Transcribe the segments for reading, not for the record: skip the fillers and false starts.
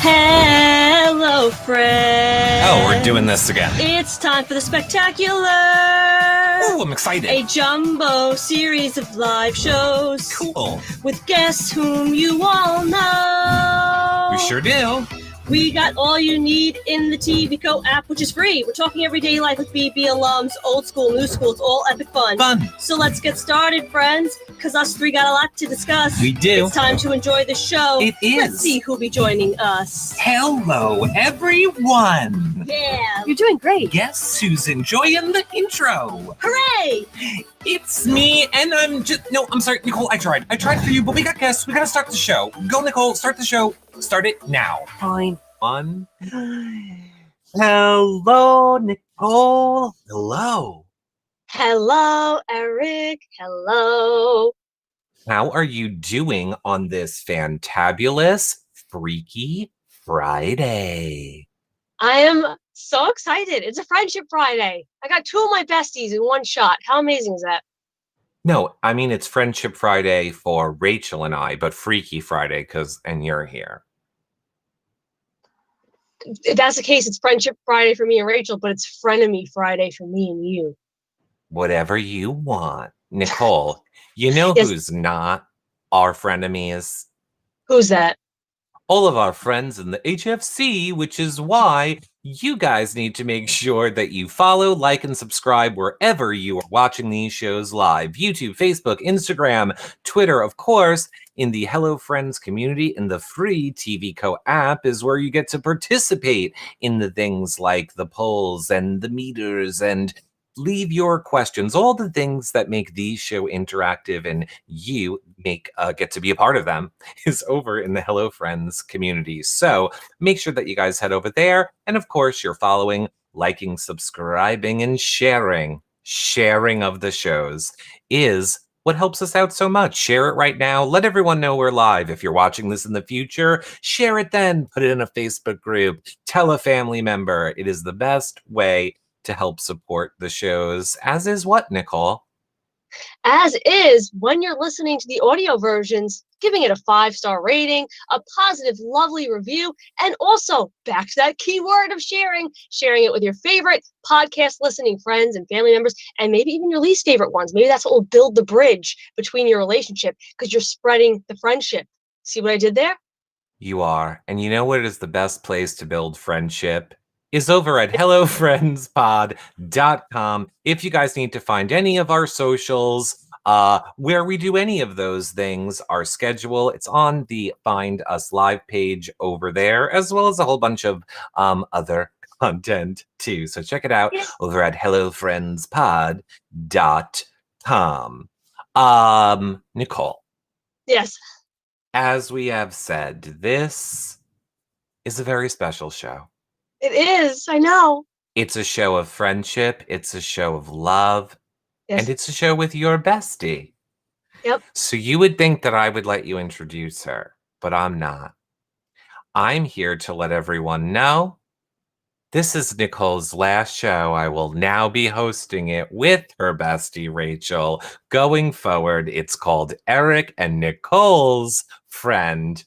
Hello, friends. Oh, we're doing this again. It's time for the spectacular. Oh, I'm excited. A jumbo series of live shows. Cool. With guests whom you all know. We sure do. We got all you need in the TVCO app, which is free. We're talking everyday life with BB alums, old school, new school. It's all epic fun. So let's get started, friends, because us three got a lot to discuss. We do. It's time to enjoy the show. It is. Let's see who'll be joining us. Hello, everyone. Yeah. You're doing great. Guess who's enjoying the intro? Hooray! It's me, and I'm sorry, Nicole, I tried for you, but we got guests. We gotta start the show. Go, Nicole, start the show. Start it now. Fine. One. Hello, Nicole. Hello. Hello, Eric. Hello. How are you doing on this fantabulous, freaky Friday? I am so excited. It's a Friendship Friday. I got two of my besties in one shot. How amazing is that? No, I mean, it's Friendship Friday for Rachel and I, but Freaky Friday and you're here. If that's the case, it's Friendship Friday for me and Rachel, but it's Frenemy Friday for me and you. Whatever you want. Nicole, you know Yes. Who's not our frenemies? Who's that? All of our friends in the HFC, which is why you guys need to make sure that you follow, like, and subscribe wherever you are watching these shows live. YouTube, Facebook, Instagram, Twitter, of course. In the Hello Friends community, in the free TVCO app is where you get to participate in the things like the polls and the meters and leave your questions, all the things that make these show interactive and you get to be a part of them is over in the Hello Friends community. So make sure that you guys head over there. And of course, you're following, liking, subscribing, and sharing. Sharing of the shows is what helps us out so much. Share it right now. Let everyone know we're live. If you're watching this in the future, share it then. Put it in a Facebook group. Tell a family member. It is the best way to help support the shows, as is what, Nicole? As is, when you're listening to the audio versions, giving it a 5-star rating, a positive, lovely review, and also back to that key word of sharing it with your favorite podcast listening friends and family members, and maybe even your least favorite ones. Maybe that's what will build the bridge between your relationship because you're spreading the friendship. See what I did there? You are. And you know what is the best place to build friendship? Is over at hellofriendspod.com. If you guys need to find any of our socials, where we do any of those things, our schedule, it's on the Find Us Live page over there, as well as a whole bunch of other content too. So check it out over at hellofriendspod.com. Nicole. Yes. As we have said, this is a very special show. It is. I know. It's a show of friendship. It's a show of love. Yes. And it's a show with your bestie. Yep. So you would think that I would let you introduce her, but I'm not. I'm here to let everyone know this is Nicole's last show. I will now be hosting it with her bestie, Rachel. Going forward, it's called Eric and Nicole's Friend.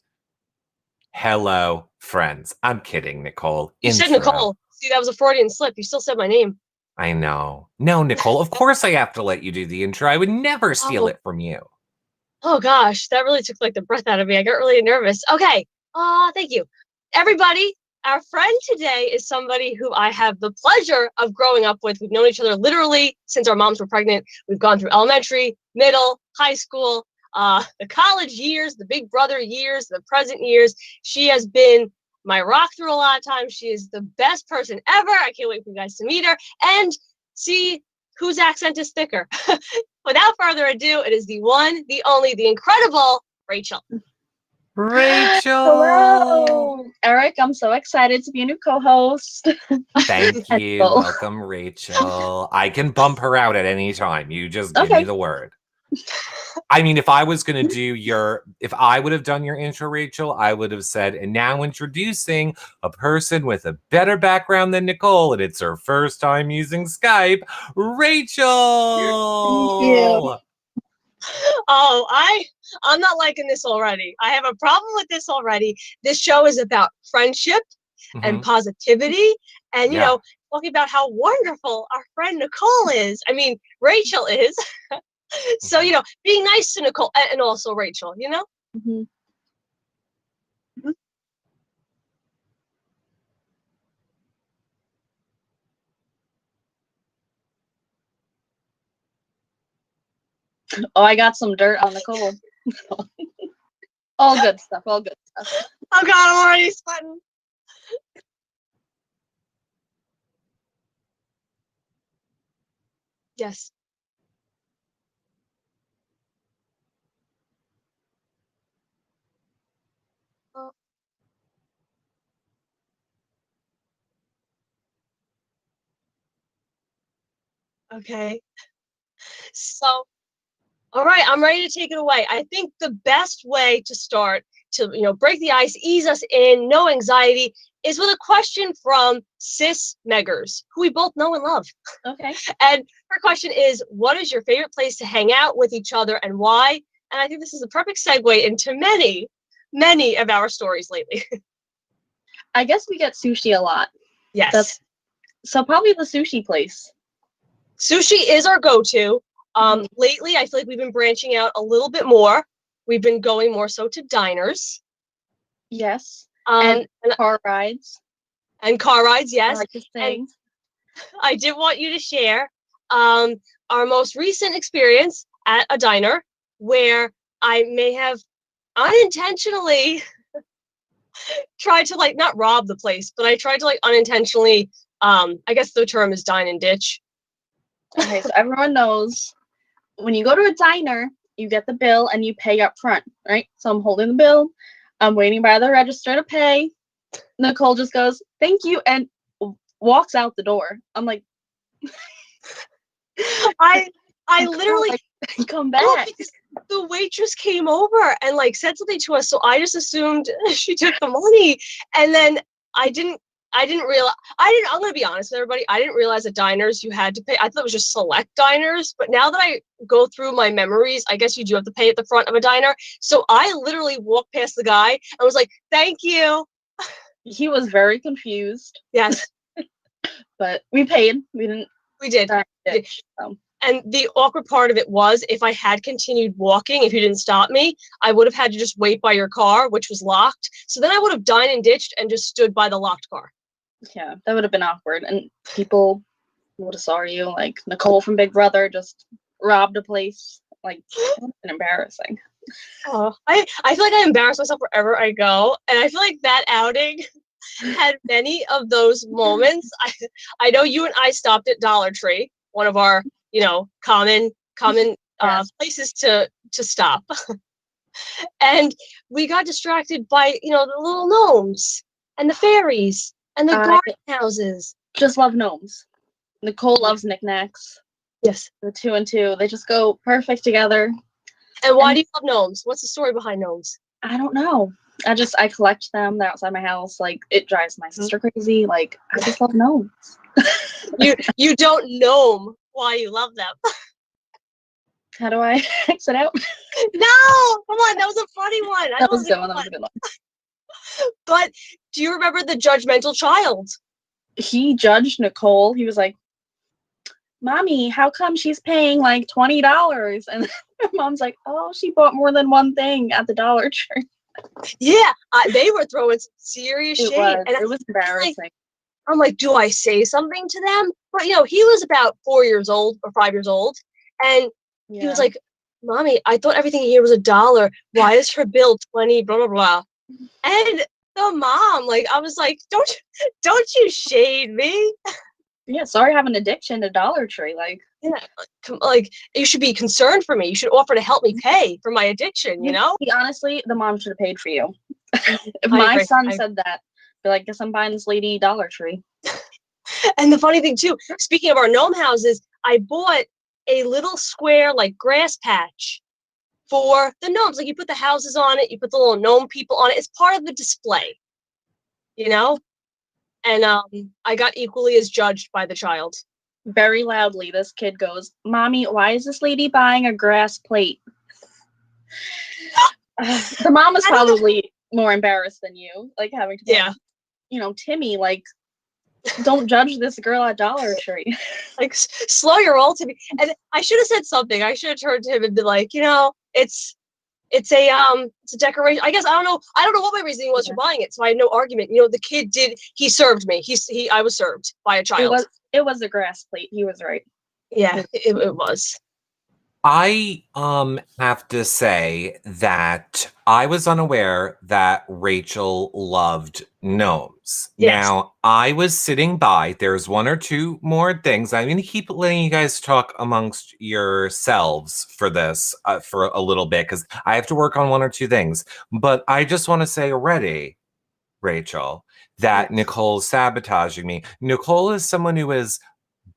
Hello, Friends. I'm kidding, Nicole. You said Nicole. See, that was a Freudian slip. You still said my name. I know. No, Nicole, of course I have to let you do the intro. I would never steal it from you. Oh, gosh. That really took, the breath out of me. I got really nervous. Okay. Thank you. Everybody, our friend today is somebody who I have the pleasure of growing up with. We've known each other literally since our moms were pregnant. We've gone through elementary, middle, high school, the college years, the big brother years, the present years. She has been my rock through a lot of times. She is the best person ever. I can't wait for you guys to meet her and see whose accent is thicker. Without further ado, it is the one, the only, the incredible Rachel. Rachel! Hello! Eric, I'm so excited to be a new co-host. Thank you. Welcome, Rachel. I can bump her out at any time. You just give me the word. I mean, if I was going to do if I would have done your intro, Rachel, I would have said, and now introducing a person with a better background than Nicole, and it's her first time using Skype, Rachel! Thank you. Oh, I'm not liking this already. I have a problem with this already. This show is about friendship and Mhm. positivity and Yeah. talking about how wonderful our friend Nicole is. I mean, Rachel is. So, Mhm. being nice to Nicole and also Rachel. Mhm. Oh, I got some dirt on Nicole. All good stuff. All good stuff. Oh God, I'm already sweating. Yes. Oh, okay. So, all right, I'm ready to take it away. I think the best way to start to, break the ice, ease us in, no anxiety, is with a question from Sis Meggers, who we both know and love. Okay. And her question is, what is your favorite place to hang out with each other and why? And I think this is a perfect segue into many, many of our stories lately. I guess we get sushi a lot. Yes. So probably the sushi place. Sushi is our go-to. Mhm. Lately, I feel like we've been branching out a little bit more. We've been going more so to diners. Yes. Um, and, Car rides. and car rides, I yes. like to And sing. I did want you to share our most recent experience at a diner where I may have unintentionally tried to like not rob the place, but I tried to like unintentionally, I guess the term is dine and ditch. Okay, so everyone knows when you go to a diner, you get the bill and you pay up front, right? So I'm holding the bill. I'm waiting by the register to pay. Nicole just goes, "Thank you," and walks out the door. I'm like, I I Nicole, literally like, come well, back. because the waitress came over and like said something to us, so I just assumed she took the money, and then I didn't. I didn't realize. I didn't. I'm gonna be honest with everybody. I didn't realize at diners you had to pay. I thought it was just select diners, but now that I go through my memories, I guess you do have to pay at the front of a diner. So I literally walked past the guy and was like, "Thank you." He was very confused, Yes, but we paid. We didn't we did. dine ditch. So. And the awkward part of it was if I had continued walking, if you didn't stop me, I would have had to just wait by your car, which was locked. So then I would have dined and ditched and just stood by the locked car. Yeah, that would have been awkward, and people would have saw you. Like Nicole from Big Brother just robbed a place. Like, it would have been embarrassing. Oh, I feel like I embarrass myself wherever I go. And I feel like that outing had many of those moments. I know you and I stopped at Dollar Tree, one of our, common Yes. places to stop. And we got distracted by, the little gnomes and the fairies and the I garden houses. just love gnomes. Nicole loves knickknacks. Yes. The two and two, they just go perfect together. And why And do you love gnomes? What's the story behind gnomes? I don't know. I collect them. They're outside my house. Like, it drives my sister crazy. Like, I just love gnomes. You don't gnome why you love them. How do I exit out? No, come on, that was a funny one. I That know was it was good a one. good That was one. a good one. But do you remember the judgmental child? He judged Nicole. He was like, "Mommy, how come she's paying like $20?" And her mom's like, "Oh, she bought more than one thing at the Dollar Tree." Yeah, they were throwing some serious It shade, was. and It was embarrassing. I'm like, do I say something to them? But he was about 4 years old or 5 years old, and he was Yeah. like, "Mommy, I thought everything here was $1. Why is her bill 20? Blah blah blah." And the mom, like, I was like, don't you shade me? Yeah. Sorry, I have an addiction to Dollar Tree. Like, Yeah, like you should be concerned for me. You should offer to help me pay for my addiction. honestly, the mom should have paid for you. If I my agree. son said that, be like, "Guess I'm buying this lady Dollar Tree." And the funny thing too, speaking of our gnome houses, I bought a little square like grass patch for the gnomes. Like you put the houses on it, you put the little gnome people on it. It's part of the display, you know. And I got equally as judged by the child. Very loudly, this kid goes, "Mommy, why is this lady buying a grass plate?" The mom was I don't know. probably more embarrassed than you, like having to, Yeah. Timmy, like, don't judge this girl at Dollar Tree. Like, slow your roll to me. And I should have said something. I should have turned to him and been like, it's a decoration. I guess I don't know what my reasoning was for buying it, so I had no argument. The kid he served me. I was served by a child. It was a grass plate. He was right. Yeah, it was. I have to say that I was unaware that Rachel loved gnomes. Yes. Now, I was sitting by. There's one or two more things. I'm going to keep letting you guys talk amongst yourselves for this for a little bit because I have to work on one or two things. But I just want to say already, Rachel, that Yes. Nicole's sabotaging me. Nicole is someone who has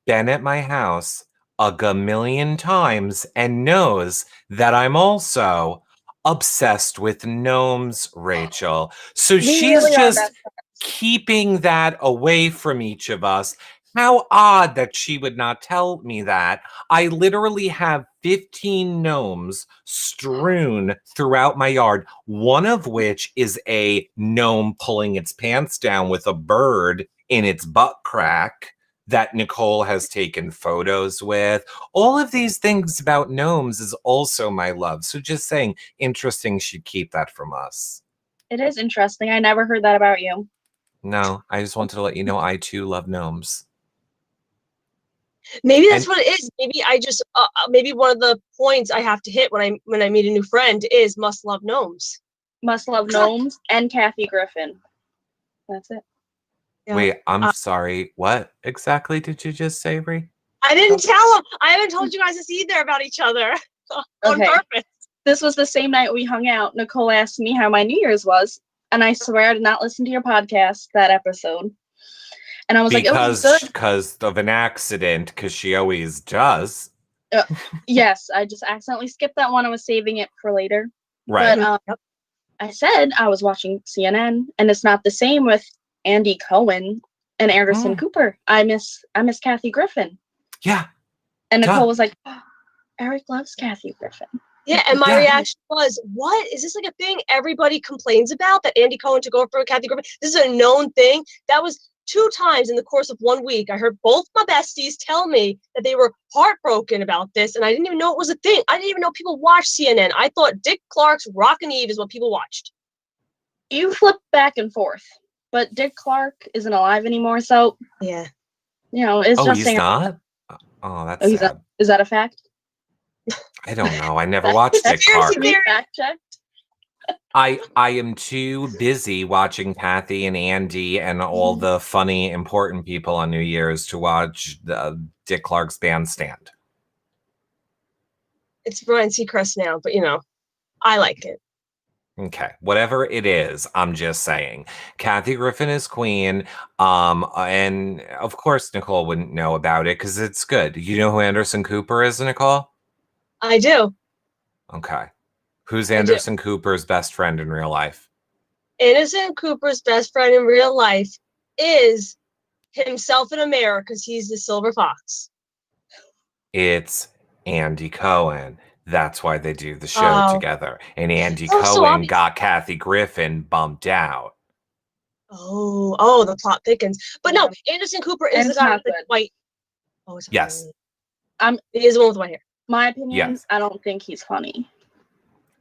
been at my house a gamillion times and knows that I'm also obsessed with gnomes, Rachel. So We she's really are just best friends. keeping that away from each of us. How odd that she would not tell me that. I literally have 15 gnomes strewn throughout my yard, one of which is a gnome pulling its pants down with a bird in its butt crack that Nicole has taken photos with. All of these things about gnomes is also my love. So just saying, interesting she'd keep that from us. It is interesting. I never heard that about you. No, I just wanted to let you know I too love gnomes. Maybe that's what it is. Maybe I just maybe one of the points I have to hit when I meet a new friend is must love gnomes. Must love gnomes and Kathy Griffin. That's it. Yeah. Wait, I'm sorry. What exactly did you just say, Ree? I didn't tell him. I haven't told you guys this either about each other on purpose. This was the same night we hung out. Nicole asked me how my New Year's was, and I swear I did not listen to your podcast that episode. And I was like, it was good. Because of an accident, because she always does. Yes, I just accidentally skipped that one. I was saving it for later. Right. But I said I was watching CNN, and it's not the same with Andy Cohen and Anderson Cooper. I miss Kathy Griffin. Yeah. And Nicole was like, oh, Eric loves Kathy Griffin. Yeah, and my reaction was, what? Is this like a thing everybody complains about, that Andy Cohen took over for Kathy Griffin? This is a known thing. That was 2 times in the course of 1 week. I heard both my besties tell me that they were heartbroken about this, and I didn't even know it was a thing. I didn't even know people watched CNN. I thought Dick Clark's Rockin' Eve is what people watched. You flip back and forth, but Dick Clark isn't alive anymore, so yeah, it's just he's not? Oh, that's sad. Is that a fact? I don't know. I never watched Dick Clark. Fact checked. I am too busy watching Kathy and Andy and all the funny, important people on New Year's to watch Dick Clark's Bandstand. It's Ryan Seacrest now, but I like it. Okay, whatever it is, I'm just saying. Kathy Griffin is queen, and of course Nicole wouldn't know about it because it's good. You know who Anderson Cooper is, Nicole? I do. Okay. Who's Anderson Cooper's best friend in real life? Anderson Cooper's best friend in real life is himself in a mirror because he's the silver fox. It's Andy Cohen. That's why they do the show together. And Andy Cohen got Kathy Griffin bumped out. Oh, the plot thickens. But no, Anderson Cooper is the guy with the white. Oh, it's yes. He is the one with white hair. My opinion, I don't think he's funny.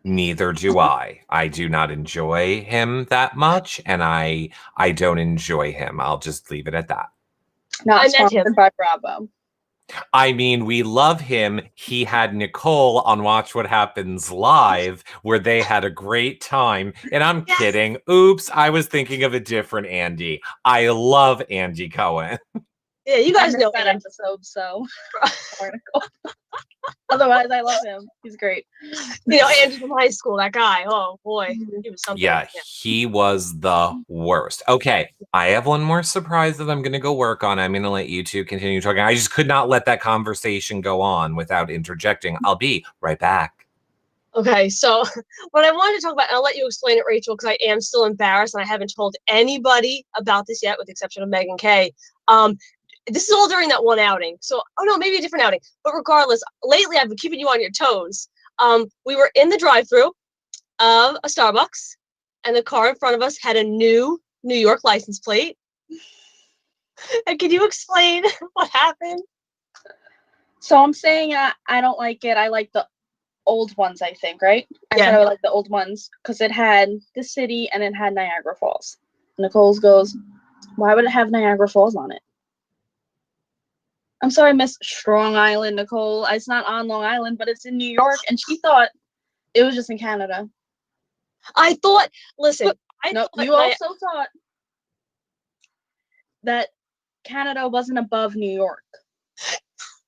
Neither do I. I do not enjoy him that much, and I don't enjoy him. I'll just leave it at that. Not sponsored by Bravo. I mean, we love him. He had Nicole on Watch What Happens Live, where they had a great time. And I'm kidding. Oops, I was thinking of a different Andy. I love Andy Cohen. Yeah, you guys know that episode, so otherwise I love him. He's great. Andy from high school, that guy. Oh boy, he was something. Yeah, he was the worst. Okay, I have one more surprise that I'm going to go work on. I'm going to let you two continue talking. I just could not let that conversation go on without interjecting. I'll be right back. Okay, so what I wanted to talk about, and I'll let you explain it, Rachel, because I am still embarrassed and I haven't told anybody about this yet, with the exception of Megan Kay. This is all during that one outing. So, maybe a different outing. But regardless, lately I've been keeping you on your toes. We were in the drive-thru of a Starbucks, and the car in front of us had a new New York license plate. And can you explain what happened? So I'm saying I don't like it. I like the old ones, I think, right? I Yeah. said I would like the old ones because it had the city and it had Niagara Falls. Nicole's goes, why would it have Niagara Falls on it? I'm sorry, Miss Strong Island, Nicole. It's not on Long Island, but it's in New York, and she thought it was just in Canada. I thought, listen, No, you also thought that Canada wasn't above New York.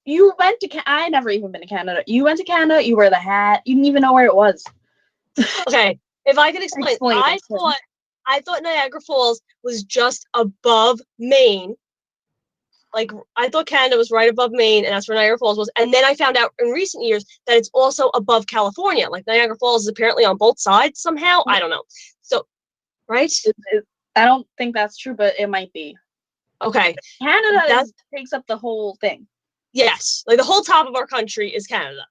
You went to I never even been to Canada. You went to Canada, you wear the hat, you didn't even know where it was. Okay, if I can explain I thought Niagara Falls was just above Maine. Like, I thought Canada was right above Maine, and that's where Niagara Falls was. And then I found out in recent years that it's also above California. Like, Niagara Falls is apparently on both sides somehow. I don't know. So, right? I don't think that's true, but it might be. Okay. Canada takes up the whole thing. Yes. Like, the whole top of our country is Canada.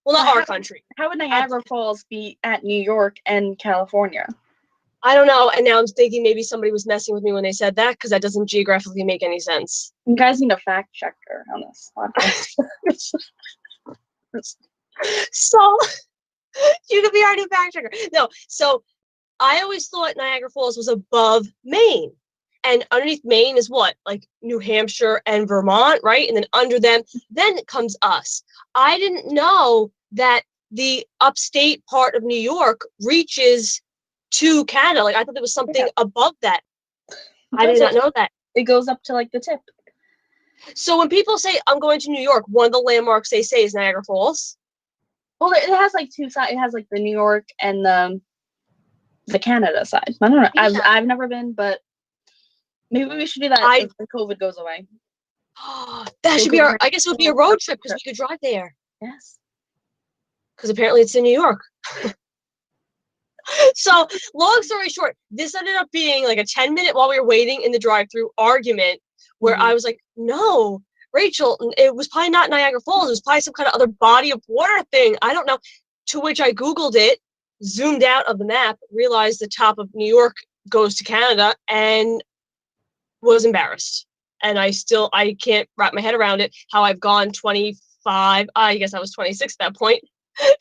Well, not our country. How would Niagara Falls be at New York and California? I don't know. And now I'm thinking maybe somebody was messing with me when they said that, because that doesn't geographically make any sense. You guys need a fact checker on this podcast. So, you could be our new fact checker. No, so I always thought Niagara Falls was above Maine. And underneath Maine is what? Like New Hampshire and Vermont, right? And then under them, then comes us. I didn't know that the upstate part of New York reaches to Canada. Like, I thought there was something above that. I did not know that. It goes up to like the tip. So when people say I'm going to New York, one of the landmarks they say is Niagara Falls. Well, it has like two sides. It has like the New York and the Canada side. I don't know. Yeah. I've never been, but maybe we should do that if the COVID goes away. That should be I guess it would be a road trip because we could drive there. Yes. Because apparently it's in New York. So, long story short, this ended up being like a 10-minute while we were waiting in the drive-thru argument where I was like, no, Rachel, it was probably not Niagara Falls. It was probably some kind of other body of water thing. I don't know. To which I Googled it, zoomed out of the map, realized the top of New York goes to Canada, and was embarrassed. And I can't wrap my head around it, how I've gone 25, I guess I was 26 at that point,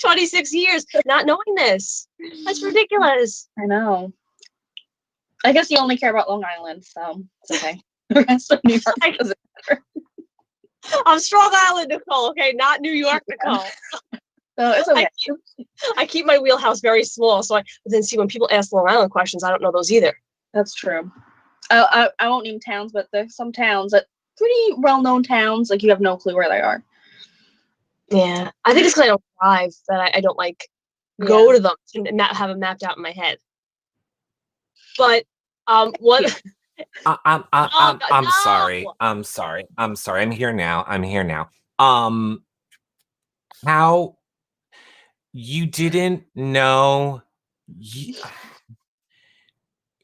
26 years not knowing this. That's ridiculous. I know. I guess you only care about Long Island, so it's okay. The rest of New York doesn't matter. I'm Strong Island, Nicole, okay? Not New York, Nicole. So it's okay. I keep my wheelhouse very small, but then see when people ask Long Island questions, I don't know those either. That's true. I won't name towns, but there's some towns that pretty well-known towns, like you have no clue where they are. Yeah, I think it's because I don't drive that I don't like go to them and not have them mapped out in my head. But what? I'm sorry. I'm sorry. I'm here now. How you didn't know?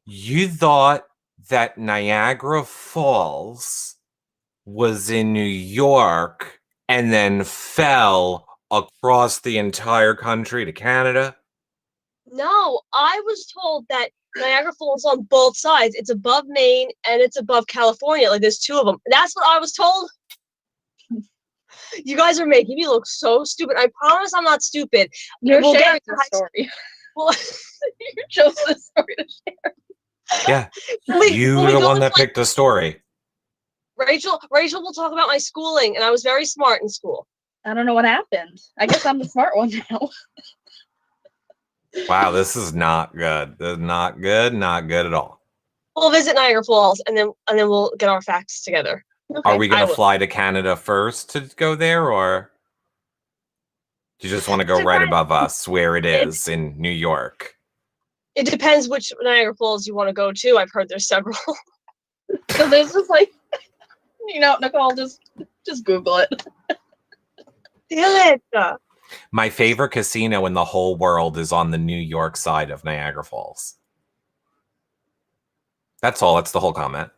You thought that Niagara Falls was in New York and then fell across the entire country to Canada? No, I was told that Niagara Falls on both sides. It's above Maine and it's above California. Like, there's two of them. That's what I was told. You guys are making me look so stupid. I promise I'm not stupid. You're sharing the story. Well, you chose this story to share. Yeah, you were the one that picked the story. Rachel will talk about my schooling, and I was very smart in school. I don't know what happened. I guess I'm the smart one now. Wow, this is not good. This is not good. Not good at all. We'll visit Niagara Falls, and then we'll get our facts together. Okay. Are we going to fly to Canada first to go there, or do you just want to go right above us where it is in New York? It depends which Niagara Falls you want to go to. I've heard there's several. So there's just like, Nicole, just Google it. Damn it. My favorite casino in the whole world is on the New York side of Niagara Falls. That's all. That's the whole comment.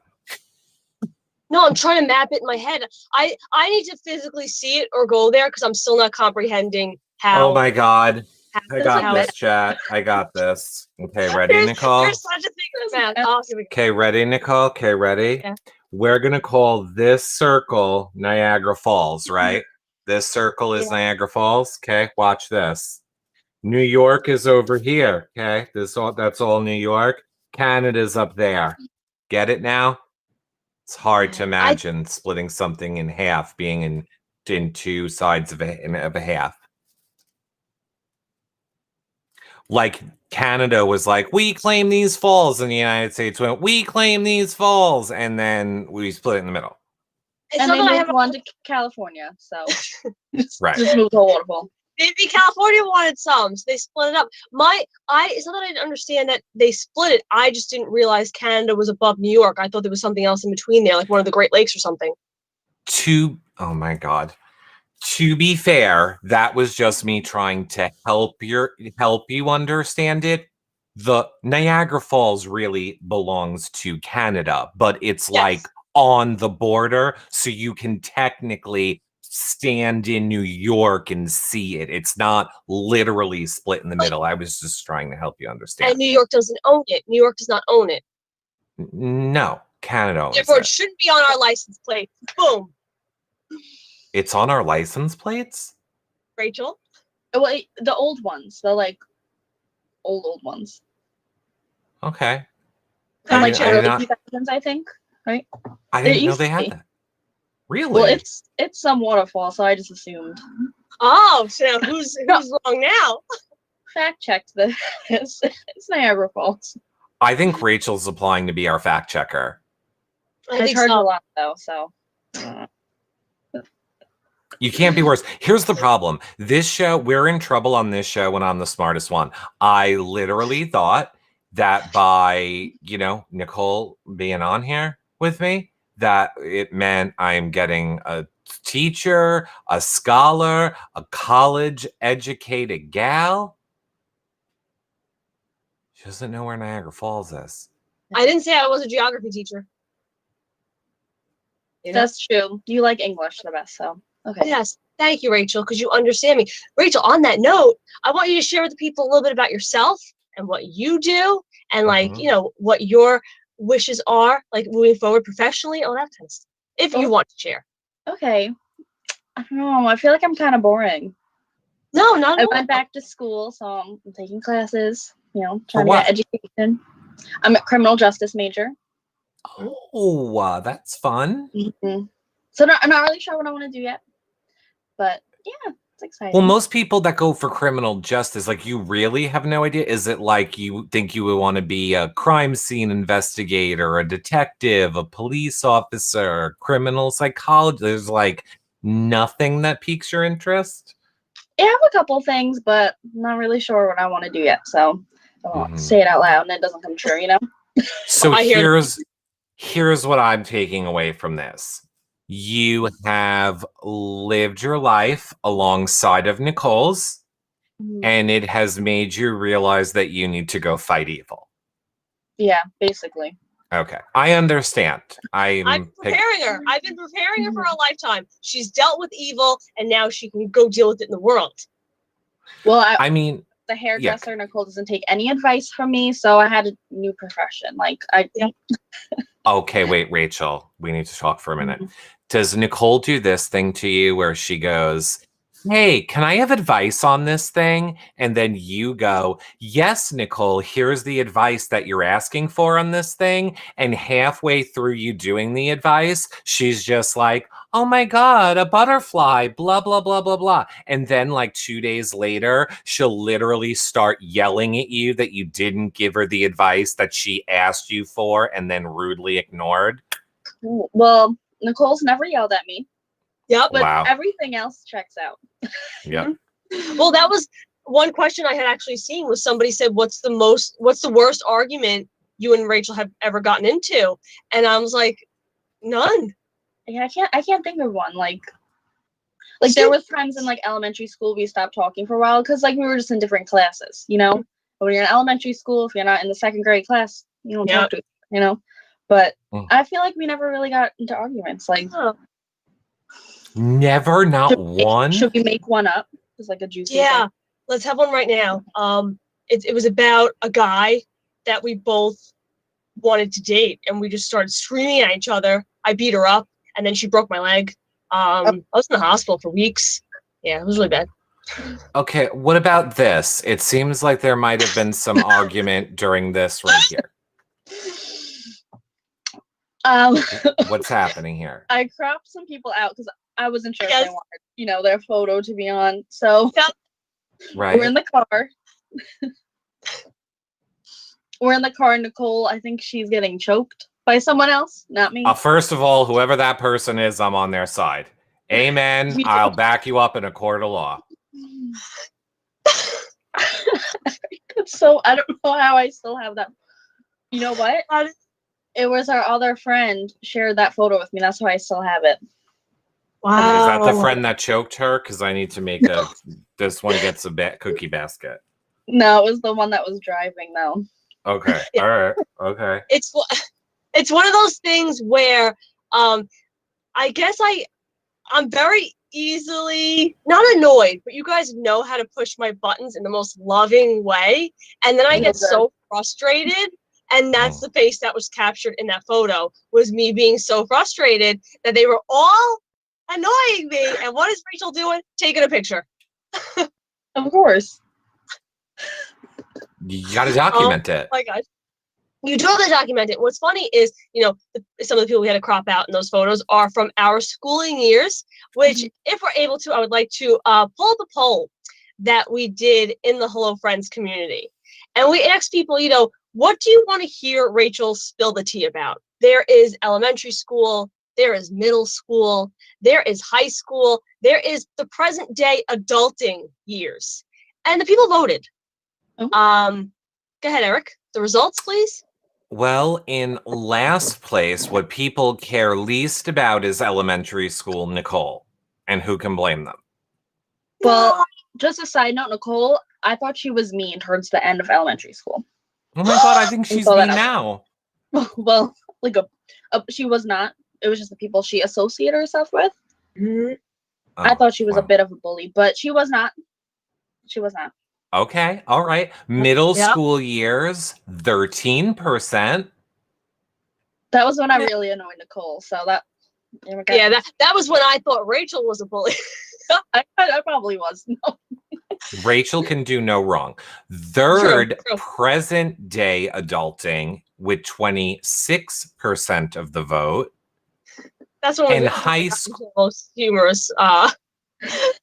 No, I'm trying to map it in my head. I need to physically see it or go there because I'm still not comprehending How? Oh my God. How I Does got it this, matter? chat. I got this. Okay, ready, Nicole? You're such a big man. Oh, here we go. Okay, ready, Nicole? Okay, ready? Yeah. We're going to call this circle Niagara Falls, right? This circle is Yeah. Niagara Falls. Okay, watch this. New York is over here. Okay, that's all New York. Canada's up there. Get it now? It's hard to imagine splitting something in half, being in two sides of a half. Like Canada was like, we claim these falls, and the United States went, we claim these falls, and then we split it in the middle. It's And not they that I moved have one to California, so Right. just moved the whole waterfall. maybe California wanted some, so they split it up. It's not that I didn't understand that they split it. I just didn't realize Canada was above New York. I thought there was something else in between there, like one of the Great Lakes or something. Oh my God. To be fair, that was just me trying to help you understand it. The Niagara Falls really belongs to Canada, but it's Yes. like on the border, so you can technically stand in New York and see it. It's not literally split in the middle. I was just trying to help you understand. And New York doesn't own it. New York does not own it. No, Canada owns Therefore, it it. shouldn't be on our license plate. Boom. It's on our license plates? Rachel? Well, the old ones, the like old ones. Okay. From like I the did early not- 2000s, I think. Right? I It didn't know used they to had be. that. Really? Well, it's some waterfall, so I just assumed. Oh, so who's wrong now? Fact checked this. It's Niagara Falls. I think Rachel's applying to be our fact checker. I I think charge so. a lot though, so. You can't be worse. Here's the problem. This show, we're in trouble on this show when I'm the smartest one. I literally thought that by, Nicole being on here with me, that it meant I'm getting a teacher, a scholar, a college educated gal. She doesn't know where Niagara Falls is. I didn't say I was a geography teacher. You know? That's true. You like English the best, so okay. Yes. Thank you, Rachel, because you understand me. Rachel, on that note, I want you to share with the people a little bit about yourself and what you do and what your wishes are, like moving forward professionally, all that kind of stuff. If you want to share. Okay. I don't know. I feel like I'm kind of boring. No, not I at all. went back to school, so I'm taking classes, For trying to what? get education. I'm a criminal justice major. Oh, that's fun. Mm-hmm. So I'm not really sure what I want to do yet. But yeah, it's exciting. Well, most people that go for criminal justice, like, you really have no idea. Is it like you think you would want to be a crime scene investigator, a detective, a police officer, a criminal psychologist? There's like nothing that piques your interest? I have a couple things, but I'm not really sure what I want to do yet. So I won't Mhm. say it out loud and it doesn't come true, So I hear here's what I'm taking away from this. You have lived your life alongside of Nicole's, and it has made you realize that you need to go fight evil. Yeah, basically. Okay, I understand. I'm preparing her. I've been preparing her for a lifetime. She's dealt with evil, and now she can go deal with it in the world. Well, I mean, the hairdresser, Nicole doesn't take any advice from me, so I had a new profession. okay, wait, Rachel, we need to talk for a minute. Does Nicole do this thing to you where she goes, hey, can I have advice on this thing? And then you go, yes, Nicole, here's the advice that you're asking for on this thing. And halfway through you doing the advice, she's just like, oh my God, a butterfly, blah, blah, blah, blah, blah. And then like 2 days later, she'll literally start yelling at you that you didn't give her the advice that she asked you for and then rudely ignored. Well, Nicole's never yelled at me. Yep. But Wow. everything else checks out. Yep. Well, that was one question I had actually seen was somebody said, what's the worst argument you and Rachel have ever gotten into? And I was like, none. Yeah, I can't think of one. Like there was times in like elementary school we stopped talking for a while because like we were just in different classes, But when you're in elementary school, if you're not in the second grade class, you don't talk to each other, But I feel like we never really got into arguments. Like Never, not one. Should we make one up? It's like a juicy Yeah, thing. let's have one right now. It was about a guy that we both wanted to date, and we just started screaming at each other. I beat her up, and then she broke my leg. I was in the hospital for weeks. Yeah, it was really bad. Okay, what about this? It seems like there might have been some argument during this right here. What's happening here? I cropped some people out because I wasn't sure if Yes. they wanted, their photo to be on. So Right. we're in the car. We're in the car, and Nicole, I think she's getting choked by someone else, not me. First of all, whoever that person is, I'm on their side. Amen. Me too. I'll back you up in a court of law. So I don't know how I still have that. You know what? It was our other friend shared that photo with me. That's why I still have it. Wow. Is that the friend that choked her? Because I need to make this one gets a cookie basket. No, it was the one that was driving though. Okay. Yeah. All right. Okay. It's one of those things where I guess I'm very easily not annoyed, but you guys know how to push my buttons in the most loving way, and then I get so frustrated, and that's the face that was captured in that photo, was me being so frustrated that they were all annoying me. And what is Rachel doing? Taking a picture. Of course. You got to document it. Oh my gosh. You do have to document it. What's funny is, some of the people we had to crop out in those photos are from our schooling years, which, if we're able to, I would like to pull up a poll that we did in the Hello Friends community. And we asked people, what do you want to hear Rachel spill the tea about? There is elementary school, there is middle school, there is high school, there is the present day adulting years. And the people voted. Oh. Go ahead, Eric. The results, please. Well, in last place, what people care least about is elementary school, Nicole. And who can blame them? Well, just a side note, Nicole, I thought she was mean towards the end of elementary school. Oh my God, I think she's mean now. Well, she was not. It was just the people she associated herself with. Mm-hmm. I thought she was a bit of a bully, but she was not. She was not. Okay, all right. Middle school years, 13%. That was when I really annoyed Nicole. So that. Yeah, that was when I thought Rachel was a bully. I probably was. No. Rachel can do no wrong. Third, True. present day adulting with 26% of the vote. That's one of the most humorous.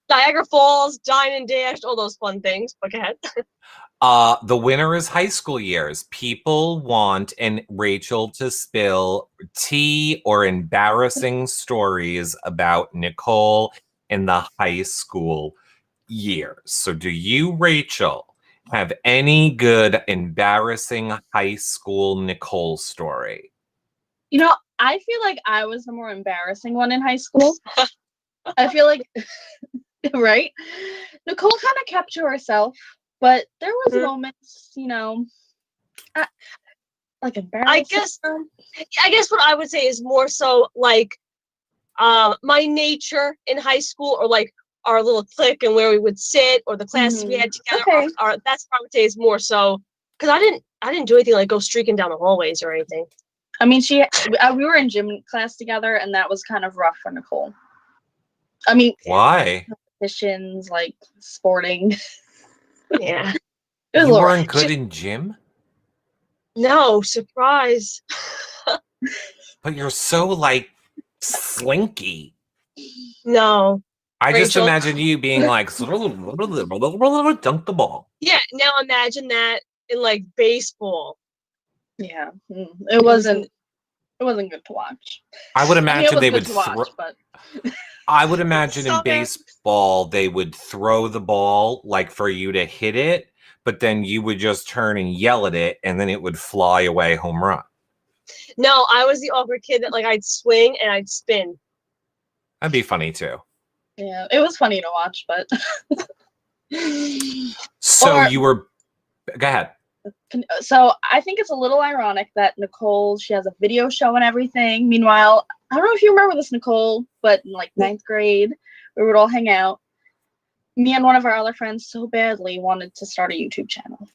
Niagara Falls, Dine and Dash, all those fun things. But go ahead. The winner is high school years. People want Rachel to spill tea or embarrassing stories about Nicole in the high school years. So do you, Rachel, have any good embarrassing high school Nicole story? I feel like I was the more embarrassing one in high school. I feel like, right? Nicole kind of kept to herself, but there was moments, like embarrassing. I guess what I would say is more so like my nature in high school, or like our little clique and where we would sit, or the classes we had together. Okay. That's what I would say is more so, because I didn't do anything like go streaking down the hallways or anything. I mean, we were in gym class together, and that was kind of rough for Nicole. I mean, why? Competitions, like sporting. Yeah. You weren't good in gym? No, surprise. But you're so, like, slinky. No. I just imagine you being like, dunk the ball. Yeah, now imagine that in, like, baseball. Yeah, it wasn't good to watch. I would imagine they would but I would imagine in baseball they would throw the ball like for you to hit it, but then you would just turn and yell at it, and then it would fly away home run. No, I was the awkward kid that like I'd swing and I'd spin. That'd be funny too. Yeah, it was funny to watch, but so you were. Go ahead. So I think it's a little ironic that Nicole, she has a video show and everything. Meanwhile, I don't know if you remember this, Nicole, but in like 9th grade, we would all hang out. me and one of our other friends so badly wanted to start a YouTube channel.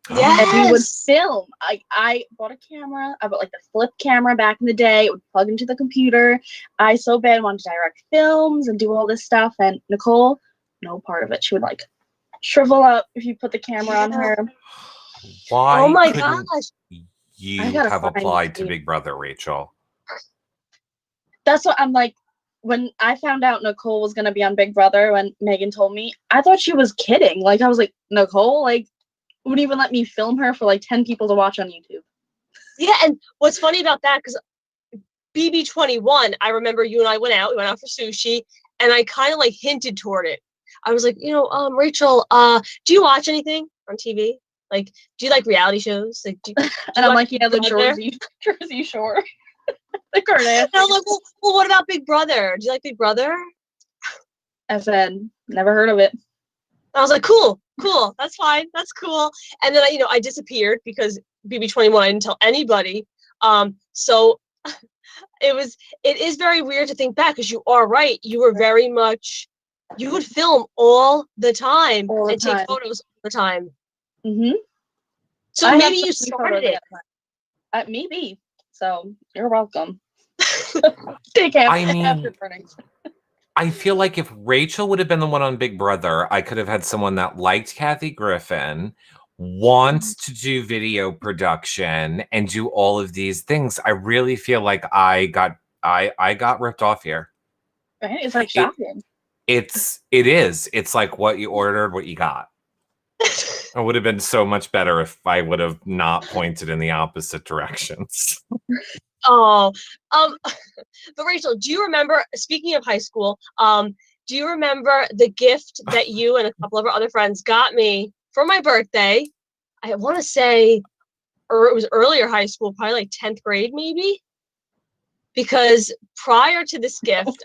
Yes. And we would film. I bought a camera. I bought like the flip camera back in the day. It would plug into the computer. I so bad wanted to direct films and do all this stuff. And Nicole, no part of it. She would like shrivel up if you put the camera on her. Why Oh my couldn't gosh. you I gotta have find applied to you. Big Brother, Rachel? That's what I'm like. When I found out Nicole was gonna be on Big Brother, when Megan told me, I thought she was kidding. Like I was like, Nicole, like, wouldn't even let me film her for like 10 people to watch on YouTube. Yeah, and what's funny about that, because BB21, I remember you and I went out. We went out for sushi, and I kind of like hinted toward it. I was like, Rachel, do you watch anything on TV? Like, do you like reality shows? Like, do you And I'm watch like, yeah, the Big Brother? Jersey Shore. The Kardashians. And I was like, well, what about Big Brother? Do you like Big Brother? I said, never heard of it. I was like, cool, that's fine, that's cool. And then I disappeared because BB21, I didn't tell anybody. So it is very weird to think back, because you are right. You were very much, you would film all the time and take photos all the time. Mm-hmm. So maybe you started it. Maybe. So you're welcome. Take care. I mean, I feel like if Rachel would have been the one on Big Brother, I could have had someone that liked Kathy Griffin, wants to do video production and do all of these things. I really feel like I got ripped off here. Right? It's like shocking. It is. It's like what you ordered, what you got. It would have been so much better if I would have not pointed in the opposite directions. Oh, but Rachel, do you remember, speaking of high school, do you remember the gift that you and a couple of our other friends got me for my birthday? I want to say, or it was earlier high school, probably like 10th grade, maybe. Because prior to this gift,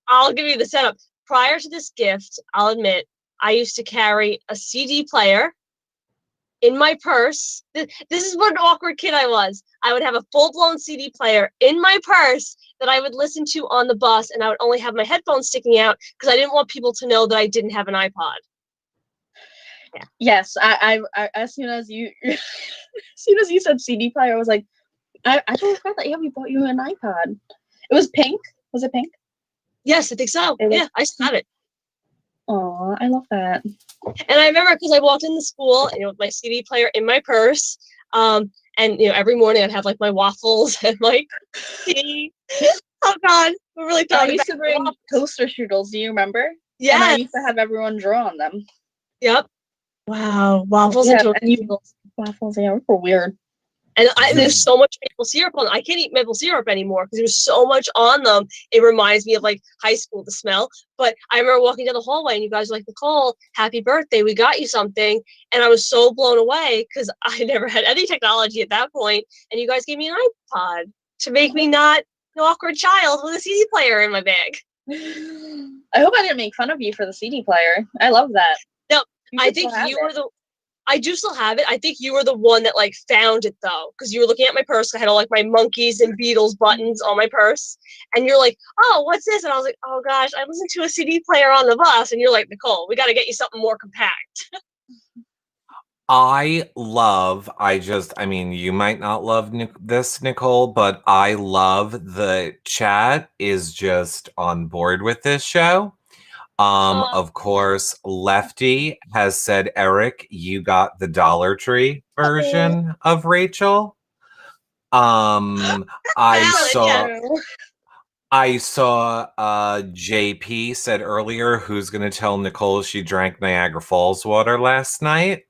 I'll give you the setup. Prior to this gift, I'll admit, I used to carry a CD player in my purse. This is what an awkward kid I was. I would have a full-blown CD player in my purse that I would listen to on the bus, and I would only have my headphones sticking out because I didn't want people to know that I didn't have an iPod. Yeah. Yes, I as soon as you said CD player, I was like, I totally forgot that we bought you an iPod. It was pink. Was it pink? Yes, I think so. Yeah, I still have it. Oh, I love that. And I remember because I walked into school, with my CD player in my purse, and every morning I'd have like my waffles and like tea. Oh God, I really thought I used to bring toaster strudels. Do you remember? Yeah. And I used to have everyone draw on them. Yep. Wow, waffles and toaster strudels. Waffles, yeah, were weird. And there's so much maple syrup on them. I can't eat maple syrup anymore because there's so much on them. It reminds me of like high school, the smell. But I remember walking down the hallway and you guys were like, Nicole, happy birthday. We got you something. And I was so blown away because I never had any technology at that point. And you guys gave me an iPod to make me not an awkward child with a CD player in my bag. I hope I didn't make fun of you for the CD player. I love that. No, I think you were I do still have it. I think you were the one that like found it though, because you were looking at my purse. I had all like my Monkeys and Beatles buttons on my purse, and you're like, "Oh, what's this?" And I was like, "Oh gosh, I listened to a CD player on the bus." And you're like, "Nicole, we got to get you something more compact." I mean, you might not love this, Nicole, but I love the chat is just on board with this show. Of course, Lefty has said, Eric, you got the Dollar Tree version of Rachel. I saw JP said earlier, who's going to tell Nicole she drank Niagara Falls water last night?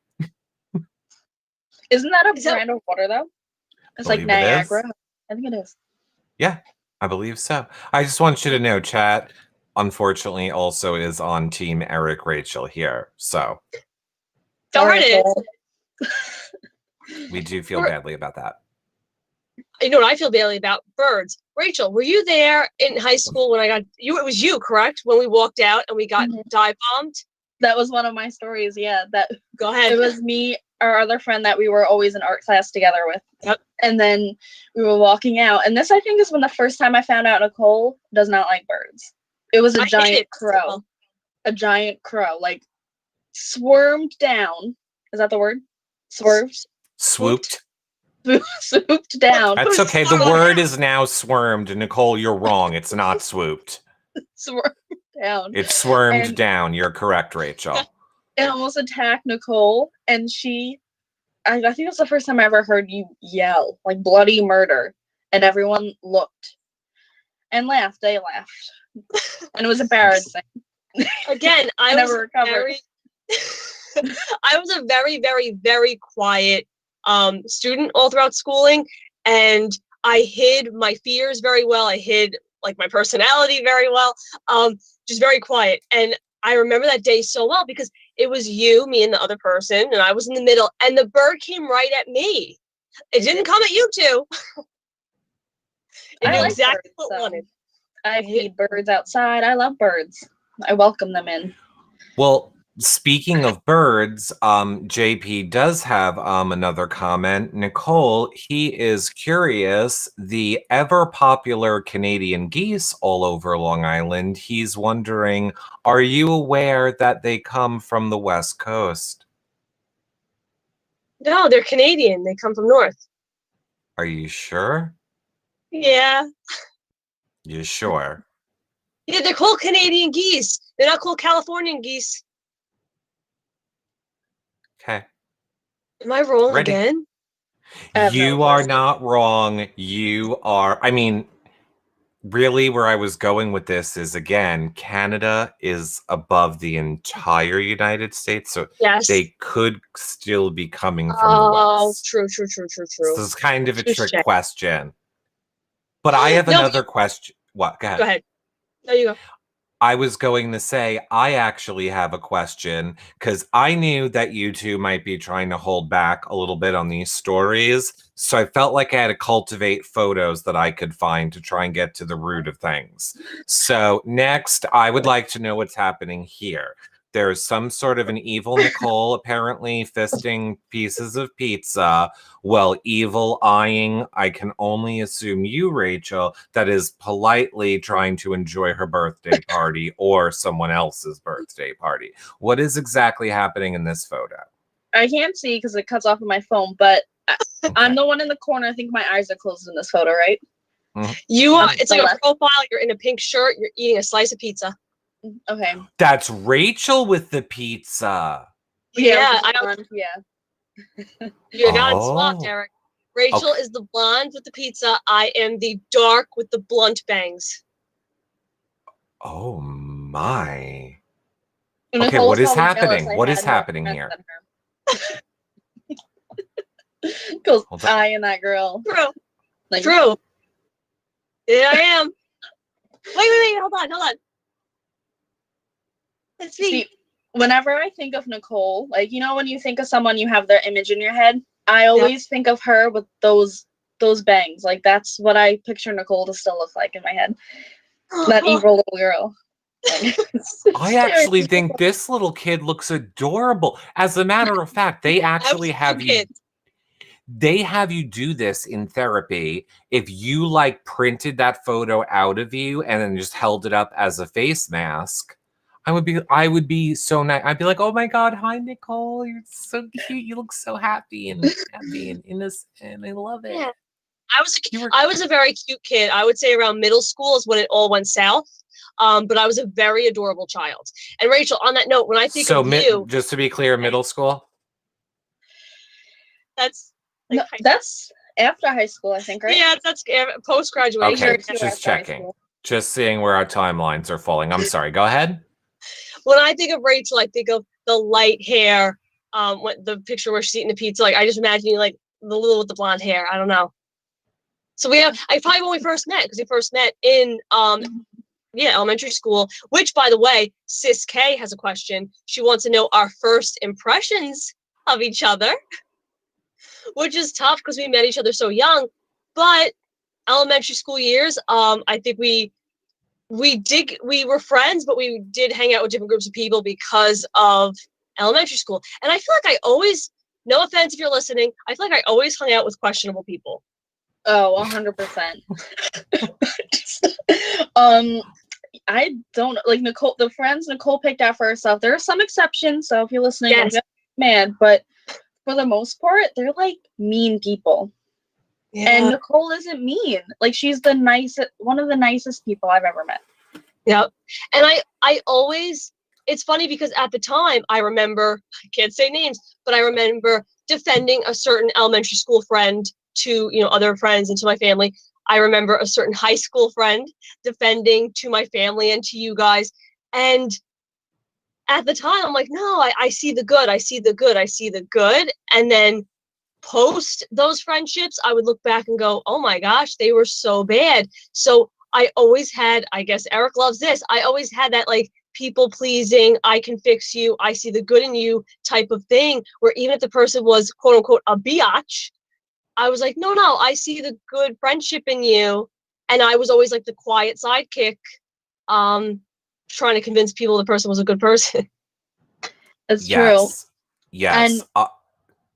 Isn't that a brand of water, though? It's like Niagara. I think it is. Yeah, I believe so. I just want you to know, chat, unfortunately, also is on Team Eric Rachel here. So. Darn it. We do feel badly about that. You know what I feel badly about? Birds. Rachel, were you there in high school when I got you? It was you, correct? When we walked out and we got dive bombed? That was one of my stories, yeah. Go ahead. It was me, our other friend that we were always in art class together with. Yep. And then we were walking out. And this, I think, is when the first time I found out Nicole does not like birds. It was a giant crow. a giant crow, like swarmed down. Is that the word? Swerved? Swooped. Swooped down. That's okay. The word is now swarmed. Nicole, you're wrong. It's not swooped. Swarmed down. It's swarmed And- down. You're correct, Rachel. It almost attacked Nicole, and I think it was the first time I ever heard you yell, like bloody murder. And everyone looked and laughed. They laughed. And it was embarrassing. Again, I never was recovered. very I was a very, very, very quiet student all throughout schooling, and I hid my fears very well. I hid like my personality very well, just very quiet. And I remember that day so well because it was you, me, and the other person, and I was in the middle, and the bird came right at me. It didn't come at you two. It knew like exactly birds, what it wanted. I feed birds outside. I love birds. I welcome them in. Well, speaking of birds, JP does have another comment. Nicole, he is curious. The ever popular Canadian geese all over Long Island. He's wondering, are you aware that they come from the West Coast? No, they're Canadian. They come from north. Are you sure? Yeah. You sure? Yeah, they're called Canadian geese. They're not called Californian geese. Okay. Am I wrong Ready. again? You are not wrong. You are, I mean, really where I was going with this is, again, Canada is above the entire United States, so Yes. they could still be coming from the West. True. So this is kind of a Touche. trick question. But I have another question. What? Go ahead. Go ahead. There you go. I was going to say, I actually have a question because I knew that you two might be trying to hold back a little bit on these stories. So I felt like I had to cultivate photos that I could find to try and get to the root of things. So next, I would like to know what's happening here. There's some sort of an evil Nicole apparently fisting pieces of pizza. Well, evil eyeing, I can only assume you, Rachel, that is politely trying to enjoy her birthday party or someone else's birthday party. What is exactly happening in this photo? I can't see because it cuts off of my phone, but I'm the one in the corner. I think my eyes are closed in this photo, right? You are. It's like a profile. You're in a pink shirt. You're eating a slice of pizza. Okay. That's Rachel with the pizza. Yeah, You're not Oh. swapped, Eric. Rachel is the blonde with the pizza. I am the dark with the blunt bangs. Oh my. Nicole Okay, what was is probably jealous happening? I What had is more happening friends here? than her. Because Hold on. I and that girl. True. Like, True. There I am. Wait. Hold on. Let's see. See, whenever I think of Nicole, like, you know, when you think of someone, you have their image in your head. I always think of her with those bangs. Like, that's what I picture Nicole to still look like in my head. That evil little girl. Like, I actually think this little kid looks adorable. As a matter of fact, they actually have you. They have you do this in therapy. If you like printed that photo out of you and then just held it up as a face mask, I would be so nice. I'd be like, oh my God, hi Nicole. You're so cute. You look so happy and innocent. And I love it. Yeah. I was a very cute kid. I would say around middle school is when it all went south. But I was a very adorable child. And Rachel, on that note, when I think of you, just to be clear, middle school. That's that's after high school, I think, right? Yeah, that's post graduation. Okay, just checking. Just seeing where our timelines are falling. I'm sorry. Go ahead. When I think of Rachel, I think of the light hair. The picture where she's eating the pizza. Like I just imagine you like the little with the blonde hair. I don't know. So I probably when we first met because we first met in elementary school. Which, by the way, Sis K has a question. She wants to know our first impressions of each other, which is tough because we met each other so young. But elementary school years, I think we were friends, but we did hang out with different groups of people because of elementary school. And I feel like I always, no offense if you're listening, I feel like I always hung out with questionable people. Oh, 100%. I don't like Nicole. The friends Nicole picked out for herself. There are some exceptions, so if you're listening, don't Yes. get mad. But for the most part, they're like mean people. Yeah. And Nicole isn't mean. Like she's the nicest, one of the nicest people I've ever met. Yep. And I always, it's funny because at the time I remember, I can't say names, but I remember defending a certain elementary school friend to, other friends and to my family. I remember a certain high school friend defending to my family and to you guys. And at the time I'm like, no, I see the good. I see the good. I see the good. And then post those friendships, I would look back and go, oh my gosh, they were so bad. So I always had, I guess Eric loves this, I always had that like people pleasing, I can fix you, I see the good in you type of thing, where even if the person was quote unquote a biatch, I was like, no, I see the good friendship in you. And I was always like the quiet sidekick, trying to convince people the person was a good person. It's Yes. true. Yes. And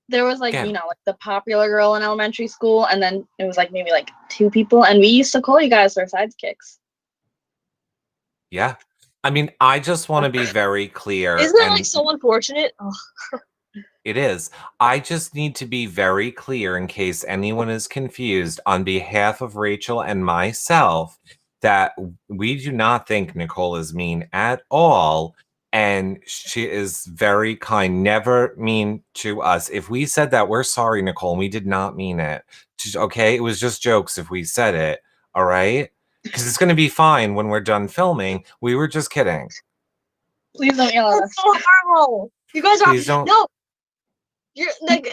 there was like, again. like the popular girl in elementary school, and then it was like maybe like 2 people, and we used to call you guys our sidekicks. Yeah. I mean, I just want to be very clear. Isn't that like so unfortunate? Oh. It is. I just need to be very clear in case anyone is confused on behalf of Rachel and myself that we do not think Nicole is mean at all. And she is very kind, never mean to us. If we said that, we're sorry, Nicole. We did not mean it. Okay? It was just jokes if we said it. All right? Because it's going to be fine when we're done filming. We were just kidding. Please don't yell at us. That's so horrible. You guys are, Please don't. no, you're like,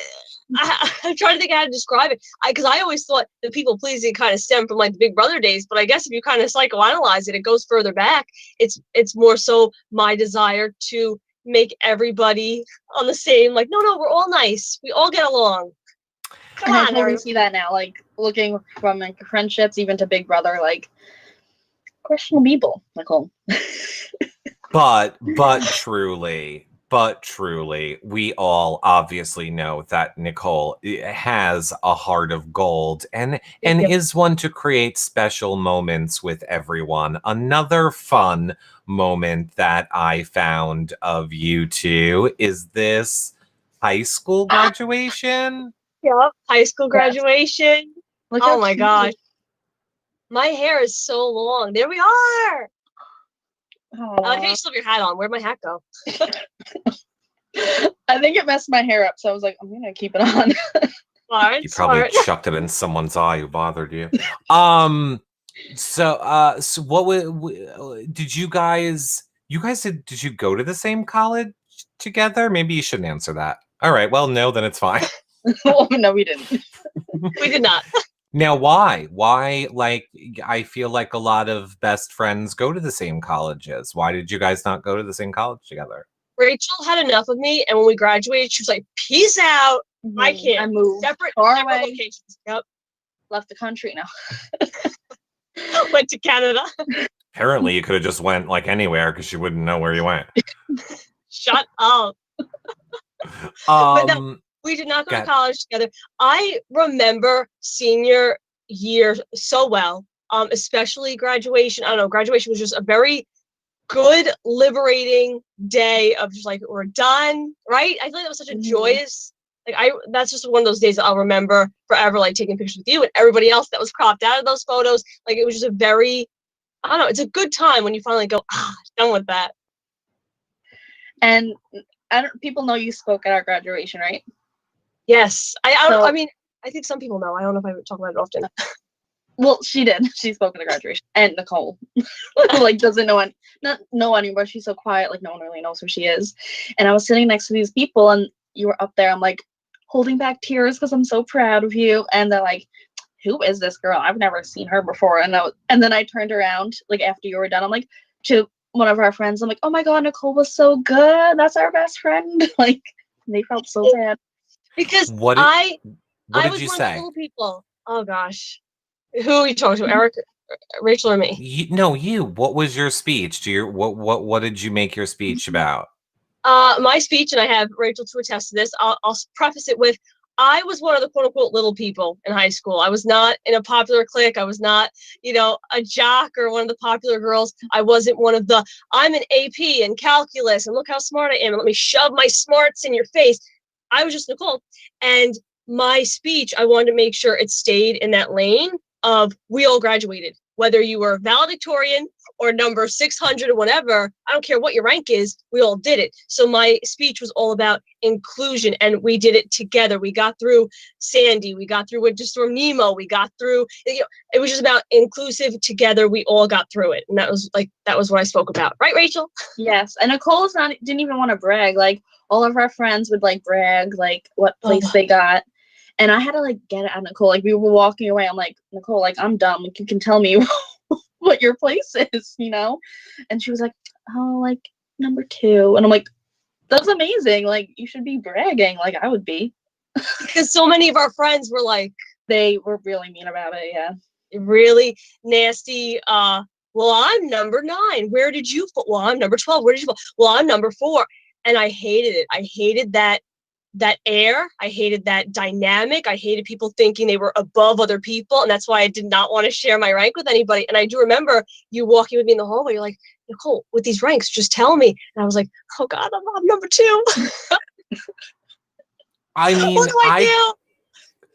I'm trying to think how to describe it. Because I always thought the people pleasing kind of stemmed from like the Big Brother days, but I guess if you kind of psychoanalyze it, it goes further back. It's more so my desire to make everybody on the same, like, no, we're all nice. We all get along. Come And on, I totally everyone. see that now, like looking from like friendships even to Big Brother, like questionable people, Nicole. But truly, we all obviously know that Nicole has a heart of gold and Yep. is one to create special moments with everyone. Another fun moment that I found of you two is this high school graduation. Yep. High school graduation. Look Oh how my cute. gosh. My hair is so long. There we are. I like how you still have your hat on. Where'd my hat go? I think it messed my hair up, so I was like, I'm gonna keep it on. Smart, You probably smart. chucked it in someone's eye who bothered you. So what did you guys did you go to the same college together? Maybe you shouldn't answer that. All right, well, no, then it's fine. Oh, no, we didn't. We did not. Now, why? Why, like, I feel like a lot of best friends go to the same colleges. Why did you guys not go to the same college together? Rachel had enough of me, and when we graduated, she was like, "Peace out. I can't." I moved Separate far away. locations. Yep. Left the country now. Went to Canada. Apparently, you could have just went like anywhere because you wouldn't know where you went. Shut up. But no, we did not go to college together. I remember senior year so well, especially graduation. I don't know, graduation was just a very good, liberating day of just like, we're done, right? I feel like that was such a joyous, that's just one of those days that I'll remember forever, like taking pictures with you and everybody else that was cropped out of those photos. Like, it was just a very, I don't know, it's a good time when you finally go, done with that. And people know you spoke at our graduation, right? Yes. I mean, I think some people know. I don't know if I would talk about it often. Well, she did. She spoke at the graduation. And Nicole, like, doesn't not know anyone. She's so quiet, like no one really knows who she is. And I was sitting next to these people, and you were up there. I'm like holding back tears because I'm so proud of you. And they're like, "Who is this girl? I've never seen her before." And then I turned around, like after you were done, I'm like to one of our friends. I'm like, "Oh my god, Nicole was so good. That's our best friend." Like, they felt so bad because what I did was you one say? of the little people. Oh gosh. Who are you talking to, Eric, Rachel, or me? You. What was your speech? What did you make your speech about? My speech, and I have Rachel to attest to this. I'll preface it with, I was one of the quote unquote little people in high school. I was not in a popular clique. I was not, a jock or one of the popular girls. I wasn't one of the, I'm an AP in calculus and look how smart I am and let me shove my smarts in your face. I was just Nicole. And my speech, I wanted to make sure it stayed in that lane of we all graduated, whether you were valedictorian or number 600 or whatever. I don't care what your rank is, we all did it. So my speech was all about inclusion, and we did it together. We got through Sandy, we got through Winter Storm Nemo, we got through, it was just about inclusive together. We all got through it. And that was what I spoke about. Right, Rachel? Yes. And Nicole didn't even want to brag. Like, all of our friends would like brag, like what place they got. And I had to like get it out of Nicole. Like, we were walking away. I'm like, Nicole, like, I'm dumb. Like, you can tell me what your place is, And she was like, oh, like number 2. And I'm like, that's amazing. Like, you should be bragging. Like, I would be. Because so many of our friends were like, they were really mean about it. Yeah. Really nasty. Well, I'm number 9. Where did you fall? Well, I'm number 12. Where did you fall? Well, I'm number 4. And I hated it. I hated that air. I hated that dynamic. I hated people thinking they were above other people. And that's why I did not want to share my rank with anybody. And I do remember you walking with me in the hallway. You're like, Nicole, with these ranks, just tell me. And I was like, oh God, I'm number 2. I mean, what do I do?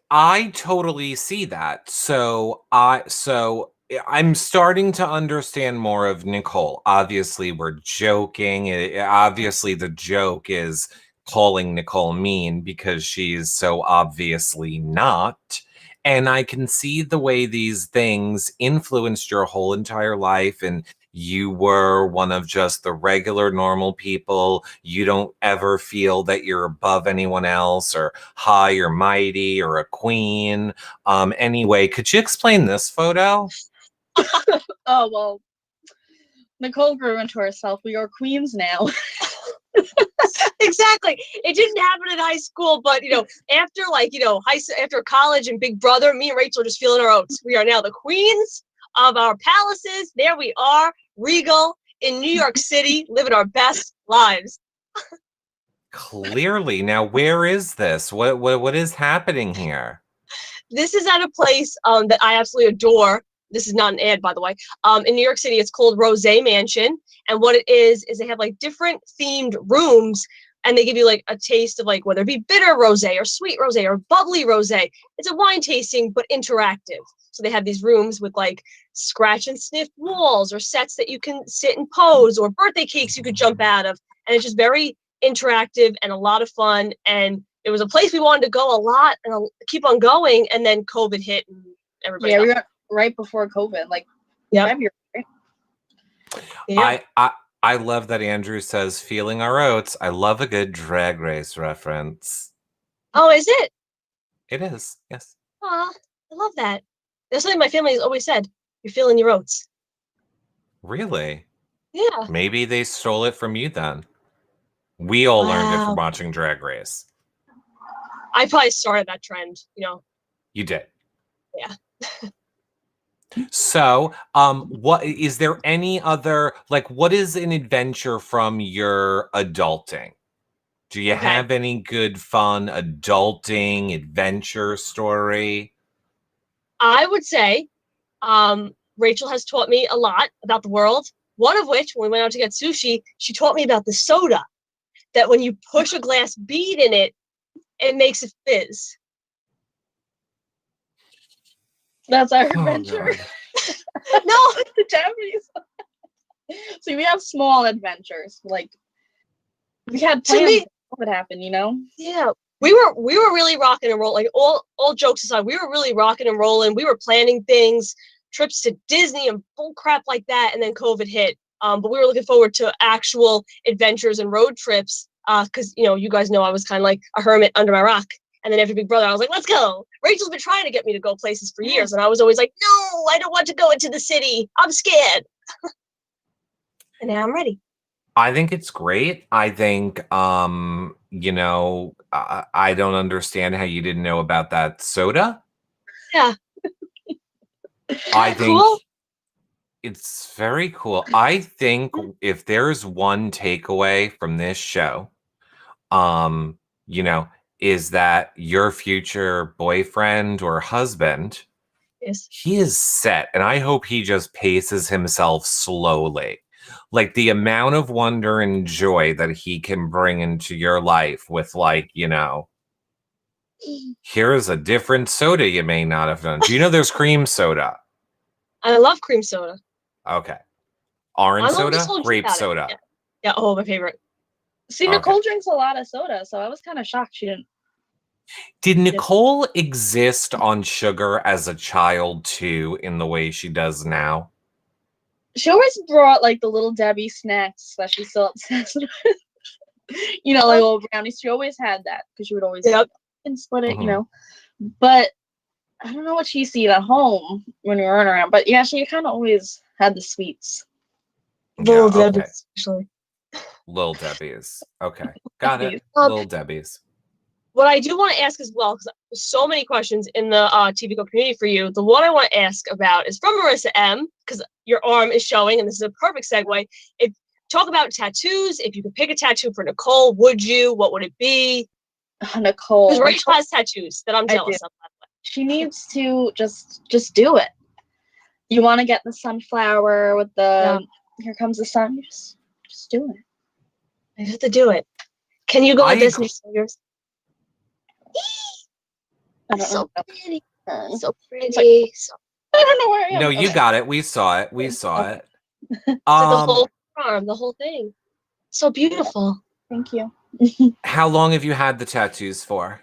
I totally see that. So I'm starting to understand more of Nicole. Obviously, we're joking. Obviously, the joke is calling Nicole mean because she's so obviously not. And I can see the way these things influenced your whole entire life, and you were one of just the regular normal people. You don't ever feel that you're above anyone else or high or mighty or a queen. Anyway, could you explain this photo? Oh, well, Nicole grew into herself. We are queens now. Exactly. It didn't happen in high school, but after after college and Big Brother, me and Rachel are just feeling our oats. We are now the queens of our palaces. There we are, regal in New York City, living our best lives. Clearly. Now, where is this? What is happening here? This is at a place that I absolutely adore. This is not an ad, by the way. In New York City, it's called Rose Mansion. And what it is they have like different themed rooms, and they give you like a taste of like whether it be bitter rosé or sweet rosé or bubbly rosé. It's a wine tasting, but interactive. So they have these rooms with like scratch and sniff walls or sets that you can sit and pose or birthday cakes you could jump out of. And it's just very interactive and a lot of fun. And it was a place we wanted to go a lot and keep on going. And then COVID hit and everybody. Yeah, we were right before COVID, like February. Yeah. I love that Andrew says feeling our oats. I love a good Drag Race reference. Oh, is it? It is, yes. Aw, I love that. That's something my family has always said. You're feeling your oats. Really? Yeah. Maybe they stole it from you then. We all learned it from watching Drag Race. I probably started that trend, You did. Yeah. So, what is there any other, like, what is an adventure from your adulting? Do you have any good, fun adulting adventure story? I would say Rachel has taught me a lot about the world. One of which, when we went out to get sushi, she taught me about the soda, that when you push a glass bead in it, it makes it fizz. That's our adventure. No, the Japanese. See, we have small adventures. Like, we had plans. What would happen, Yeah, we were really rocking and rolling. Like, all jokes aside, we were really rocking and rolling. We were planning things, trips to Disney and bull crap like that, and then COVID hit. But we were looking forward to actual adventures and road trips. Because you guys know I was kind of like a hermit under my rock. And then after Big Brother, I was like, let's go. Rachel's been trying to get me to go places for years. And I was always like, no, I don't want to go into the city. I'm scared. And now I'm ready. I think it's great. I think, I don't understand how you didn't know about that soda. Yeah. I think cool. It's very cool. I think if there's one takeaway from this show, is that your future boyfriend or husband, Yes. he is set, and I hope he just paces himself slowly. Like the amount of wonder and joy that he can bring into your life with, like, here's a different soda you may not have done. Do you know there's cream soda? I love cream soda. Okay. Orange I love this soda? whole Grape about it. soda. Yeah. Yeah. Oh, my favorite. See, Okay. Nicole drinks a lot of soda, so I was kind of shocked she didn't. Did Nicole exist on sugar as a child too, in the way she does now? She always brought like the little Debbie snacks that she's still obsessed with. Like little brownies. She always had that because she would always and split it, Mhm. But I don't know what she used to eat at home when we weren't around. But yeah, she kind of always had the sweets. Little Yeah, Debbie, okay. especially. Little Debbie's. Okay. Got it. Um, Little Debbie's. What I do want to ask as well, because there's so many questions in the TV Go community for you. The one I want to ask about is from Marissa M, because your arm is showing, and this is a perfect segue. Talk about tattoos. If you could pick a tattoo for Nicole, would you? What would it be? Nicole. Because Rachel has tattoos that I'm jealous of. By the way. She needs to just do it. You want to get the sunflower with the here comes the sun. Just do it. I have to do it. Can you go like this? So pretty. So pretty. So I don't know where I am. No, you got it. We saw it. We saw it. It's like the whole arm, the whole thing. So beautiful. Thank you. How long have you had the tattoos for?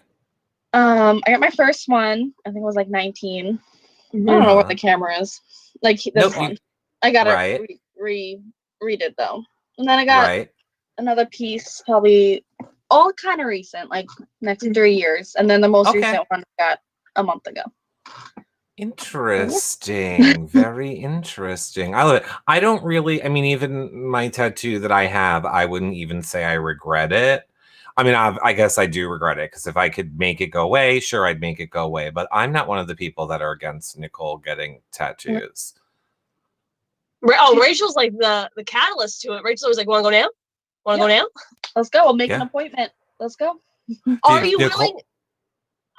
I got my first one. I think it was like 19. I don't know where the camera is. Like this one. I got it redid though, and then I got another piece, probably all kind of recent, like next 3 years, and then the most recent one I got a month ago. Interesting. Very interesting. I love it. I don't really, I mean, even my tattoo that I have, I wouldn't even say I regret it. I mean, I guess I do regret it, because if I could make it go away, sure, I'd make it go away. But I'm not one of the people that are against Nicole getting tattoos. Oh, Rachel's like the catalyst to it. Rachel was like, "Want to go now? Want to go now? Let's go. We'll make an appointment. Let's go." Are you willing?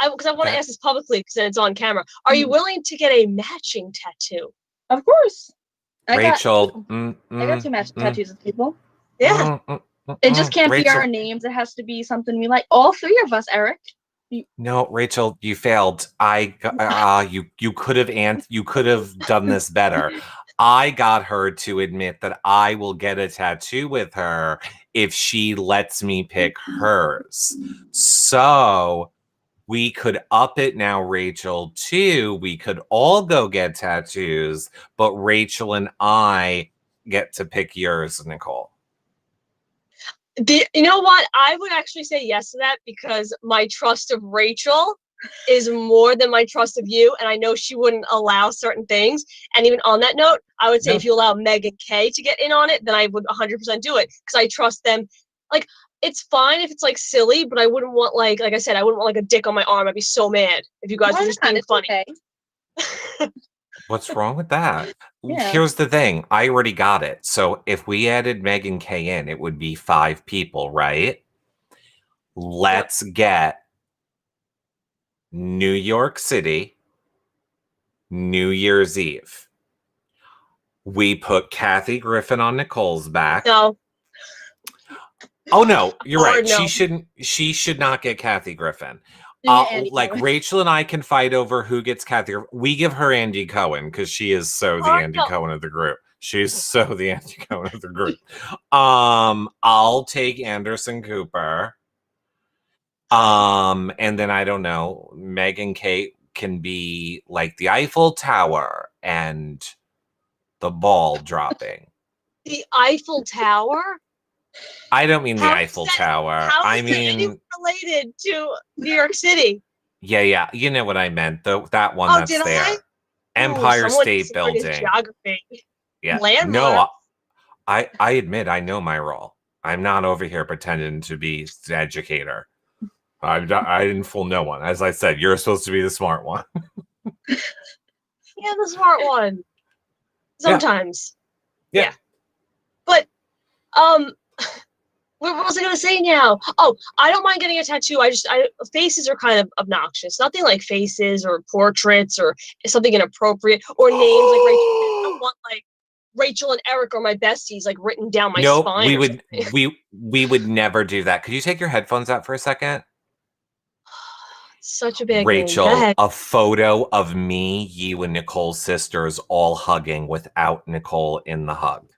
Because I want to ask this publicly because it's on camera. Are you willing to get a matching tattoo? Of course. Rachel. I got 2 matching tattoos with people. Yeah. It just can't be our names. It has to be something we like. All 3 of us, Eric. No, Rachel, you failed. You could have done this better. I got her to admit that I will get a tattoo with her if she lets me pick hers. So we could up it now, Rachel, too. We could all go get tattoos, but Rachel and I get to pick yours, Nicole. You know what? I would actually say yes to that, because my trust of Rachel is more than my trust of you, and I know she wouldn't allow certain things. And even on that note, I would say if you allow Meg and Kay to get in on it, then I would 100% do it, because I trust them. Like, it's fine if it's like silly, but I wouldn't want like I said, I wouldn't want like a dick on my arm. I'd be so mad if you guys were just being funny. Okay. What's wrong with that? Yeah. Here's the thing. I already got it. So if we added Meg and Kay in, it would be 5 people, right? Let's get New York City, New Year's Eve. We put Kathy Griffin on Nicole's back. No. Oh no, you're right. No. She should not get Kathy Griffin. Like Rachel and I can fight over who gets Kathy. We give her Andy Cohen because she is so the Andy Cohen of the group. She's so the Andy Cohen of the group. I'll take Anderson Cooper. And then I don't know, Meg and Kate can be like the Eiffel Tower and the ball dropping. The Eiffel Tower? I don't mean the Eiffel Tower. I mean related to New York City. Yeah. You know what I meant. That one that's there. Empire State Building. Geography. Yeah. Landmark. No, I admit I know my role. I'm not over here pretending to be the educator. I didn't fool no one. As I said, you're supposed to be the smart one. Yeah, the smart one. Sometimes. Yeah. But what was I gonna say now? Oh, I don't mind getting a tattoo. Faces are kind of obnoxious. Nothing like faces or portraits or something inappropriate or names like Rachel. I don't want like Rachel and Eric or my besties like written down my Nope, spine. we would never do that. Could you take your headphones out for a second? Such a bad game. Go Rachel, ahead. a photo of me, you, and Nicole's sisters all hugging without Nicole in the hug.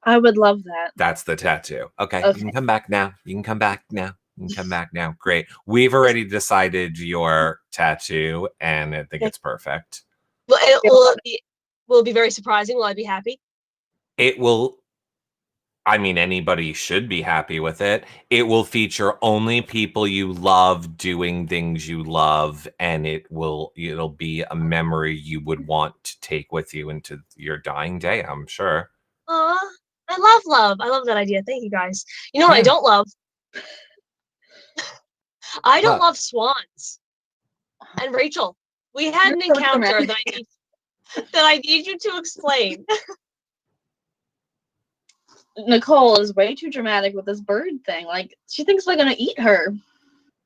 I would love that. That's the tattoo. Okay, Okay. you can come back now. You can come back now. You can come back now. Great. We've already decided your tattoo, and I think it's perfect. Will it be very surprising? Will I be happy? It will. I mean, anybody should be happy with it. It will feature only people you love doing things you love, and it'll be a memory you would want to take with you into your dying day, I'm sure. Aw, I love love. I love that idea. Thank you guys. You know what I don't love? I don't love swans. And Rachel, we had an encounter that I need you to explain. Nicole is way too dramatic with this bird thing. Like, she thinks they're gonna eat her.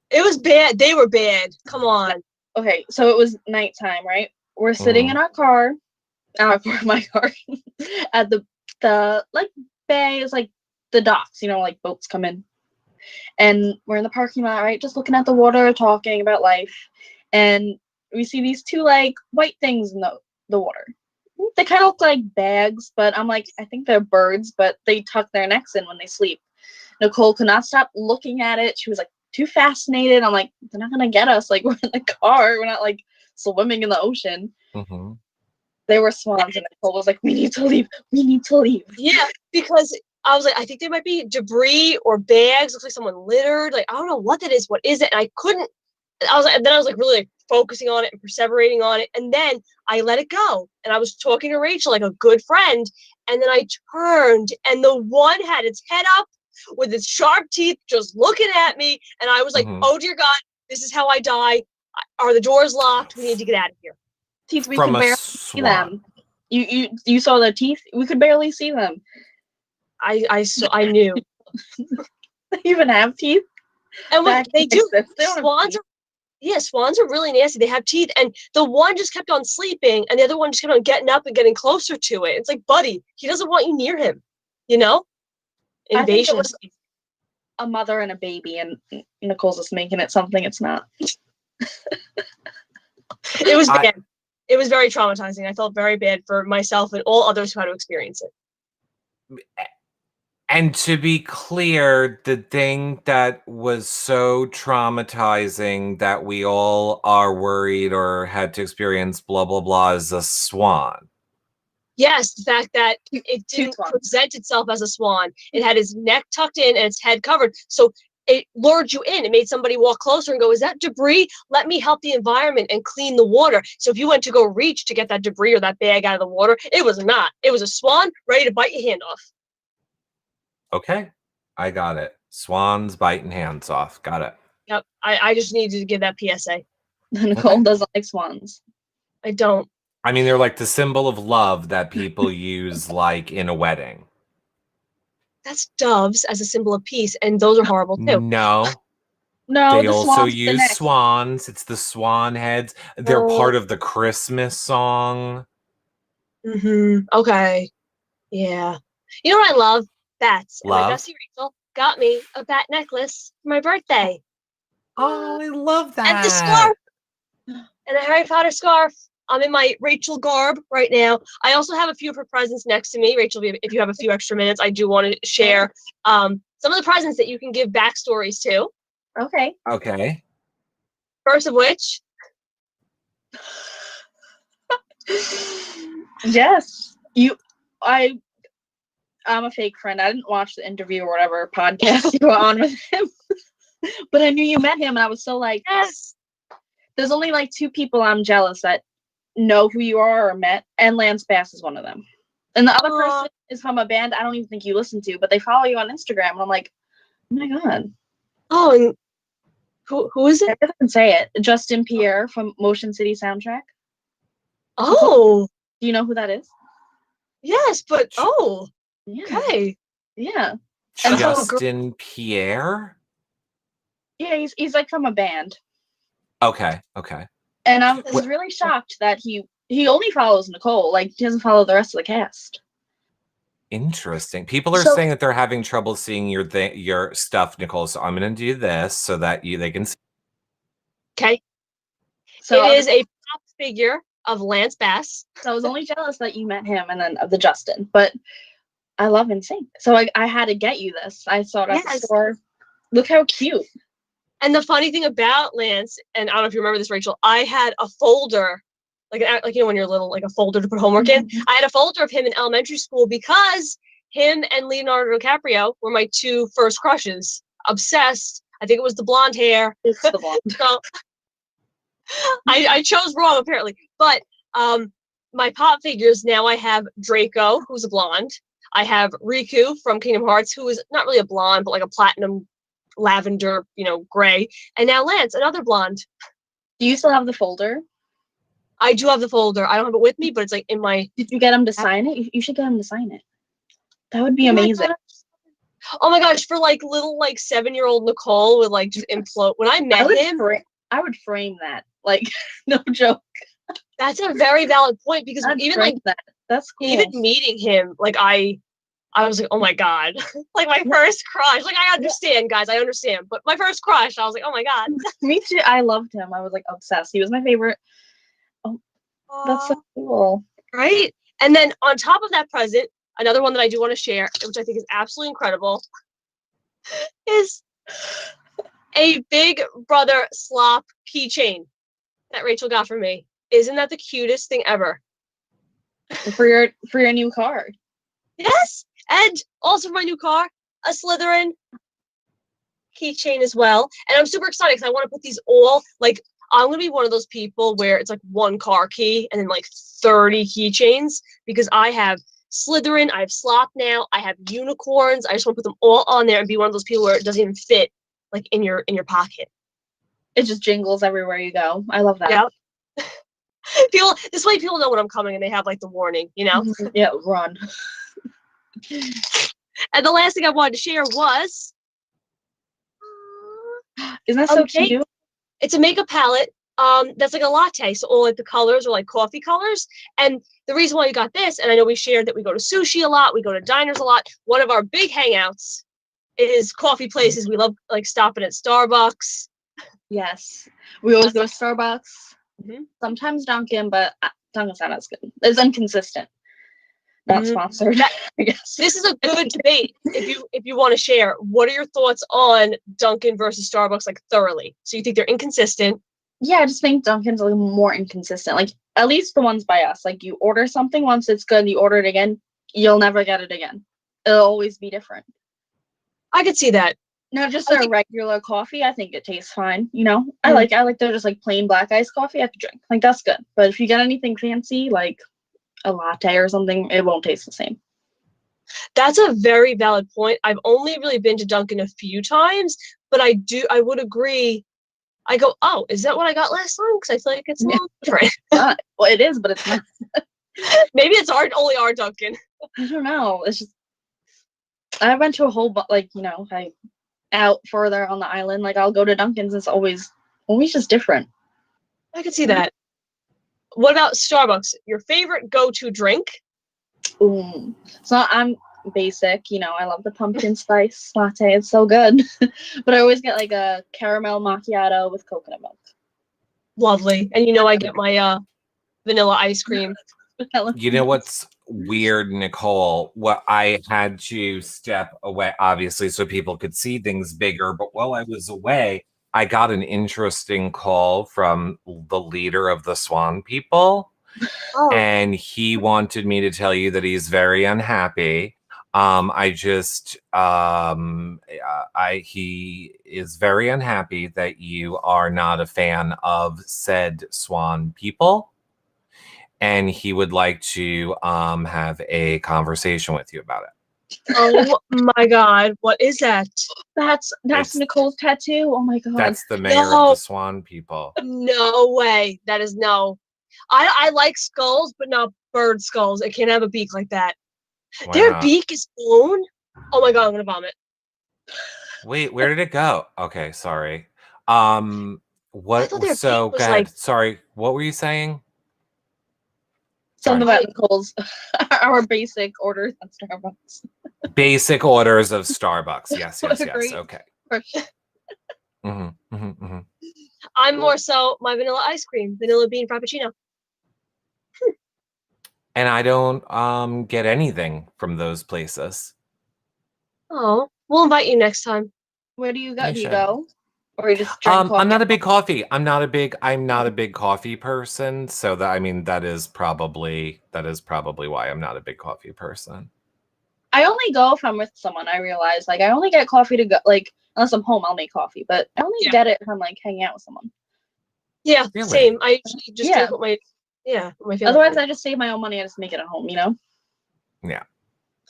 It was bad. They were bad. Come on. Okay, so it was nighttime, right? We're sitting in our car, my car, at the like bay is like the docks, like boats come in. And we're in the parking lot, right? Just looking at the water, talking about life. And we see these two like white things in the water. They kind of look like bags, but I'm like, I think they're birds, but they tuck their necks in when they sleep. Nicole could not stop looking at it. She was like too fascinated. I'm like, they're not gonna get us. Like, we're in the car. We're not like swimming in the ocean. Mm-hmm. They were swans, and Nicole was like, we need to leave. We need to leave. Yeah, because I was like, I think there might be debris or bags. Looks like someone littered. Like, I don't know what that is. What is it? And I couldn't. I was like really like focusing on it and perseverating on it. And then I let it go. And I was talking to Rachel like a good friend. And then I turned and the one had its head up with its sharp teeth just looking at me. And I was like, oh dear God, this is how I die. Are the doors locked? We need to get out of here. Teeth, we could barely see them. You saw their teeth? We could barely see them. I knew. They even have teeth? And what they do, swans are really nasty. They have teeth, and the one just kept on sleeping, and the other one just kept on getting up and getting closer to it. It's like, buddy, he doesn't want you near him, Invasion. A mother and a baby, and Nicole's just making it something it's not. It was bad. It was very traumatizing. I felt very bad for myself and all others who had to experience it. And to be clear, the thing that was so traumatizing that we all are worried or had to experience blah, blah, blah is a swan. Yes, the fact that it didn't present itself as a swan. It had its neck tucked in and its head covered. So it lured you in. It made somebody walk closer and go, is that debris? Let me help the environment and clean the water. So if you went to go reach to get that debris or that bag out of the water, it was not. It was a swan ready to bite your hand off. Okay, I got it. Swans biting hands off. Got it. Yep, I just needed to give that PSA. Nicole doesn't like swans. I don't. I mean, they're like the symbol of love that people use like in a wedding. That's doves as a symbol of peace, and those are horrible too. No, they also use swans. It's the swan heads. They're part of the Christmas song. Okay. Yeah. You know what I love? Bats. Love? And my bestie Rachel got me a bat necklace for my birthday. Oh, I love that. And the scarf. And a Harry Potter scarf. I'm in my Rachel garb right now. I also have a few of her presents next to me. Rachel, if you have a few extra minutes, I do want to share some of the presents that you can give backstories to. Okay. Okay. First of which. Yes. I'm a fake friend. I didn't watch the interview or whatever podcast you were on with him. But I knew you met him, and I was so like, yes. There's only like 2 people I'm jealous that know who you are or met, and Lance Bass is one of them. And the other person is from a band I don't even think you listen to, but they follow you on Instagram, and I'm like, oh my God. Oh, and who is it? I can say it. Justin Pierre from Motion City Soundtrack. Oh. Do you know who that is? Yes, but Yeah. okay. Yeah. And so, Justin Pierre? yeah, he's like from a band. Okay. And I was really shocked that he only follows Nicole. Like, he doesn't follow the rest of the cast. Interesting. People are So- saying that they're having trouble seeing your stuff, Nicole. So I'm going to do this so that they can see. Okay. So it is a pop figure of Lance Bass. So I was only jealous that you met him and then of the Justin, but I love NSYNC. So I had to get you this. I saw it at the store. Look how cute. And the funny thing about Lance, and I don't know if you remember this, Rachel, I had a folder, like when you're little, like a folder to put homework in. I had a folder of him in elementary school because him and Leonardo DiCaprio were my two first crushes. Obsessed. I think it was the blonde hair. It's the blonde. So I chose wrong apparently. But my pop figures now, I have Draco, who's a blonde. I have Riku from Kingdom Hearts, who is not really a blonde, but like a platinum lavender, gray. And now Lance, another blonde. Do you still have the folder? I do have the folder. I don't have it with me, but it's like in my. Did you get him to sign it? You should get him to sign it. That would be amazing. Oh my gosh, for like little 7-year-old Nicole would like just implode. When I met him, I would frame that. Like, no joke. That's a very valid point because even like that. That's cool. Even meeting him, like I was like, oh my god, like my first crush. Like I understand, guys, I understand, but my first crush, I was like, oh my god. Me too. I loved him. I was like obsessed. He was my favorite. Oh, that's so cool, right? And then on top of that present, another one that I do want to share, which I think is absolutely incredible, is a Big Brother slop keychain that Rachel got for me. Isn't that the cutest thing ever? For your new car. Yes, and also for my new car, a Slytherin keychain as well. And I'm super excited because I want to put these all, like, I'm going to be one of those people where it's like one car key and then like 30 keychains because I have Slytherin, I have Slop now, I have unicorns. I just want to put them all on there and be one of those people where it doesn't even fit like in your pocket. It just jingles everywhere you go. I love that. Yeah. This way people know when I'm coming and they have like the warning, Yeah, run. And the last thing I wanted to share was, isn't that so cute? It's a makeup palette that's like a latte, so all like the colors are like coffee colors. And the reason why you got this, and I know we shared that we go to sushi a lot, we go to diners a lot. One of our big hangouts is coffee places. We love like stopping at Starbucks. Yes, we always go to Starbucks. Mm-hmm. Sometimes Dunkin', but Dunkin's not as good. It's inconsistent. Not sponsored. I guess this is a good debate. If you want to share, what are your thoughts on Dunkin' versus Starbucks, like thoroughly? So you think they're inconsistent? Yeah, I just think Dunkin's a little more inconsistent. Like at least the ones by us. Like you order something once it's good, you order it again, you'll never get it again. It'll always be different. I could see that. No, just a regular coffee. I think it tastes fine. I like they're just like plain black iced coffee I could drink. Like that's good. But if you get anything fancy, like a latte or something, it won't taste the same. That's a very valid point. I've only really been to Dunkin' a few times, but I would agree. I go, oh, is that what I got last time? Because I feel like it's a little different. Well, it is, but it's not. Maybe it's only our Dunkin'. I don't know. It's just I went to a whole I out further on the island. Like I'll go to Dunkin's. It's always just different. I could see that. What about Starbucks? Your favorite go-to drink? Ooh. So I'm basic. I love the pumpkin spice latte. It's so good. But I always get like a caramel macchiato with coconut milk. Lovely. And I get my vanilla ice cream. You know what's weird, Nicole? What I had to step away, obviously, so people could see things bigger. But while I was away, I got an interesting call from the leader of the Swan people. Oh. And he wanted me to tell you that he's very unhappy. He is very unhappy that you are not a fan of said Swan people. And he would like to have a conversation with you about it. Oh my God. What is that? That's Nicole's tattoo. Oh my God. That's the mayor of the Swan people. No way. That is no. I like skulls, but not bird skulls. It can't have a beak like that. Wow. Their beak is bone. Oh my God, I'm gonna vomit. Wait, where did it go? Okay, sorry. I What? thought their thing So, was go like, ahead. Sorry, what were you saying? Something Sorry. about Nicole's our basic orders at Starbucks. Basic orders of Starbucks. Yes, What yes, a yes. great Okay. question. I'm more so my vanilla ice cream, vanilla bean frappuccino. And I don't get anything from those places. Oh, we'll invite you next time. Where do you go? You Do you should. go? Or you just drink I'm coffee? not a big coffee. I'm not a big coffee person. So that I mean that is probably why I'm not a big coffee person. I only go if I'm with someone. I realize, like, I only get coffee to go, like, unless I'm home, I'll make coffee. But I only Yeah. get it if I'm like hanging out with someone. Yeah, Really? same. I usually just Yeah. drink with my with my family. Otherwise, I just save my own money and just make it at home. You know? Yeah.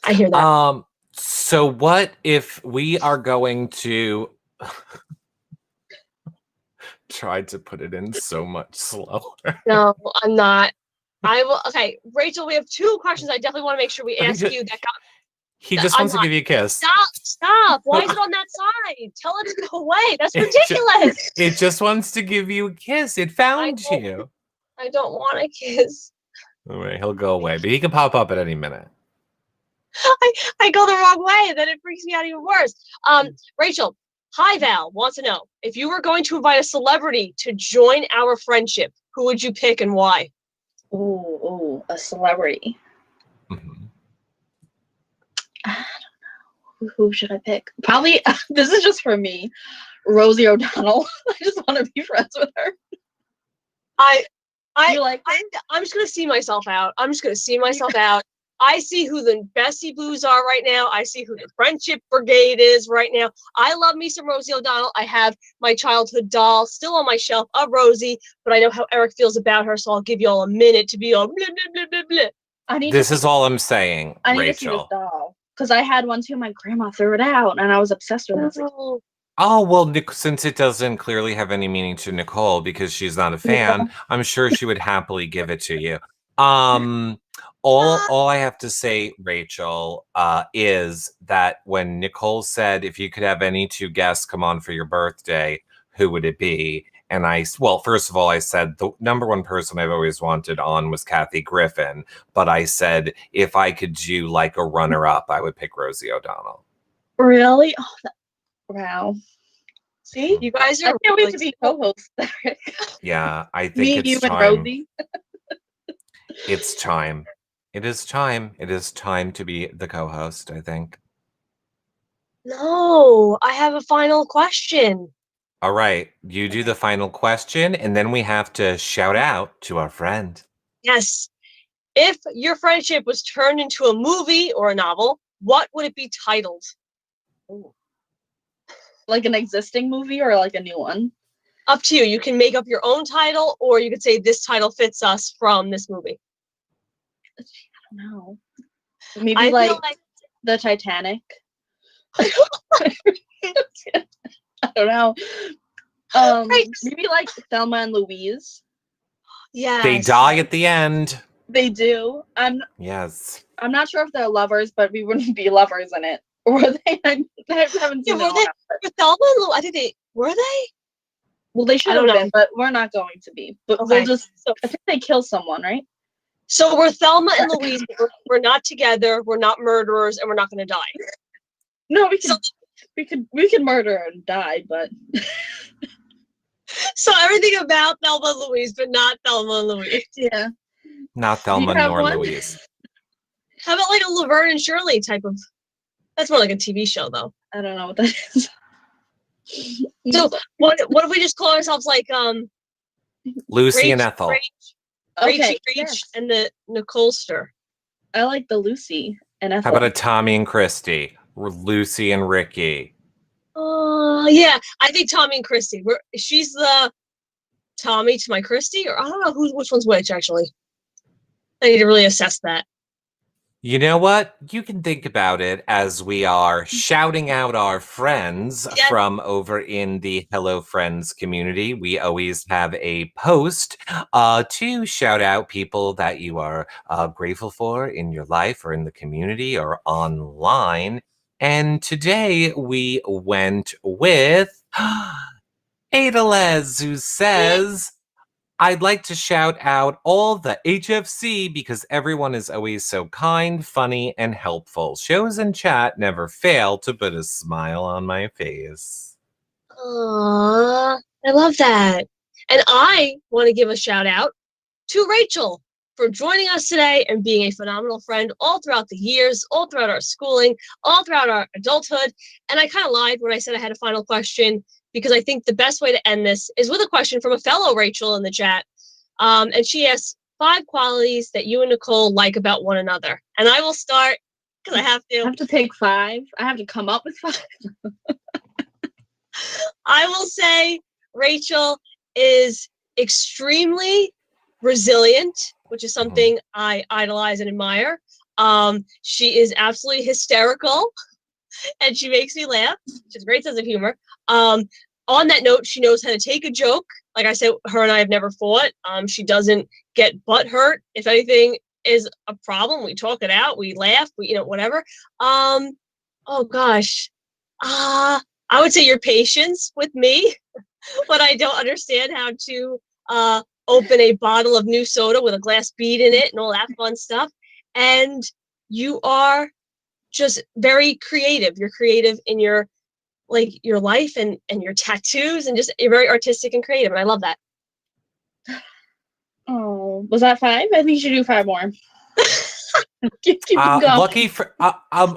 I hear that. So what if we are going to tried to put it in so much slower? No, I'm not. I will. Okay, Rachel, we have 2 questions. I definitely want to make sure we ask you. He just I'm wants to not- give you a kiss. Stop! Why is it on that side? Tell it to go away. That's ridiculous. It just wants to give you a kiss. It found you. I don't want a kiss. All right, he'll go away, but he can pop up at any minute. I go the wrong way, and then it freaks me out even worse. Rachel, Hi Val wants to know if you were going to invite a celebrity to join our friendship, who would you pick and why? Ooh, a celebrity. Mhm. I don't know. Who should I pick? Probably, this is just for me, Rosie O'Donnell. I just want to be friends with her. You like her? I'm just gonna see myself out. I'm just gonna see myself out. I see who the Bestie Boos are right now. I see who the Friendship Brigade is right now. I love me some Rosie O'Donnell. I have my childhood doll still on my shelf of Rosie, but I know how Eric feels about her, so I'll give you all a minute to be all blah, blah, blah, blah, blah. This is all I'm saying, I need to see this Rachel. doll. Because I had one too. My grandma threw it out, and I was obsessed with it. Oh, well, since it doesn't clearly have any meaning to Nicole because she's not a fan, I'm sure she would happily give it to you. All I have to say, Rachel, is that when Nicole said if you could have any 2 guests come on for your birthday, who would it be? And well, first of all, I said the number 1 person I've always wanted on was Kathy Griffin, but I said if I could do like a runner-up, I would pick Rosie O'Donnell. Really? Oh, wow. See, you guys are. I can't wait to be co-hosts. Yeah, I think Me, it's you, time. and Rosie. It's time. It is time. It is time to be the co-host, I think. No, I have a final question. All right, you do the final question, and then we have to shout out to our friend. Yes. If your friendship was turned into a movie or a novel, what would it be titled? Ooh. Like an existing movie or like a new one? Up to you. You can make up your own title, or you could say this title fits us from this movie. I don't know. Maybe like the Titanic. I don't know. Maybe like Thelma and Louise. Yeah. They die at the end. They do. Yes. I'm not sure if they're lovers, but we wouldn't be lovers in it. Or were they? I haven't seen were they? With Thelma and Louise, I think they were they. Well, they should have been, but we're not going to be. But we'll just. I think they kill someone, right? So we're Thelma and Louise. We're not together. We're not murderers, and we're not going to die. No, we could murder and die, but. So everything about Thelma and Louise, but not Thelma and Louise. Yeah. Not Thelma nor Louise. How about like a Laverne and Shirley type of? That's more like a TV show, though. I don't know what that is. So what if we just call ourselves like Lucy Rach, and Ethel. Rach, and the Nicolester. I like the Lucy and Ethel. How about a Tommy and Christy? Lucy and Ricky. Yeah, I think Tommy and Christy. She's the Tommy to my Christy, or I don't know which one's which actually. I need to really assess that. You know what? You can think about it as we are shouting out our friends from over in the Hello Friends community. We always have a post to shout out people that you are grateful for in your life or in the community or online. And today we went with Adalez, who says, I'd like to shout out all the HFC because everyone is always so kind, funny, and helpful. Shows and chat never fail to put a smile on my face. Aww, I love that. And I want to give a shout out to Rachel for joining us today and being a phenomenal friend all throughout the years, all throughout our schooling, all throughout our adulthood. And I kind of lied when I said I had a final question because I think the best way to end this is with a question from a fellow Rachel in the chat. And she asks 5 qualities that you and Nicole like about one another. And I will start because I have to. I have to pick 5. I have to come up with 5. I will say Rachel is extremely resilient, which is something I idolize and admire. She is absolutely hysterical and she makes me laugh. She has a great sense of humor. On that note, she knows how to take a joke. Like I said, her and I have never fought. She doesn't get butt hurt. If anything is a problem, we talk it out. We laugh. We, whatever. Oh gosh. I would say your patience with me when I don't understand how to open a bottle of new soda with a glass bead in it and all that fun stuff. And you are just very creative. You're creative in your life and your tattoos, and just you're very artistic and creative. And I love that. Oh, was that 5? I think you should do 5 more. keep going. Lucky for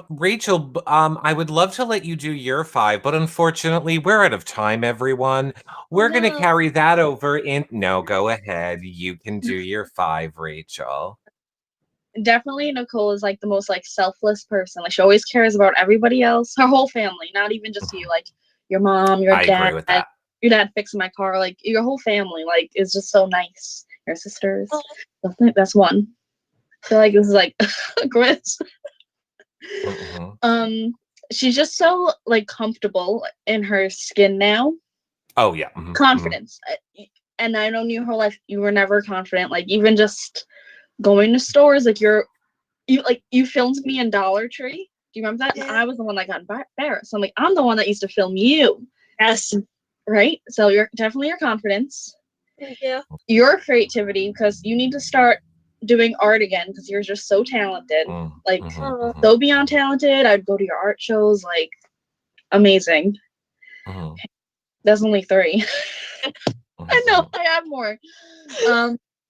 Rachel, I would love to let you do your 5, but unfortunately we're out of time, everyone. We're gonna carry that over in go ahead. You can do your 5, Rachel. Definitely Nicole is like the most like selfless person. Like she always cares about everybody else, her whole family, not even just you, like your mom, your dad. I agree with that. Your dad fixing my car, like your whole family, like is just so nice. Your sisters. That's 1. I feel like this is like a quiz. She's just so like comfortable in her skin now. Oh yeah. Confidence. And I know you your whole life you were never confident. Like even just going to stores, like you filmed me in Dollar Tree. Do you remember that? Yeah. And I was the one that got embarrassed. So I'm like, I'm the one that used to film you. Yes. Right? So you're definitely your confidence. Thank you. Your creativity, because you need to start doing art again because you're just so talented. So beyond talented. I'd go to your art shows, like amazing. That's only 3. I know I have more.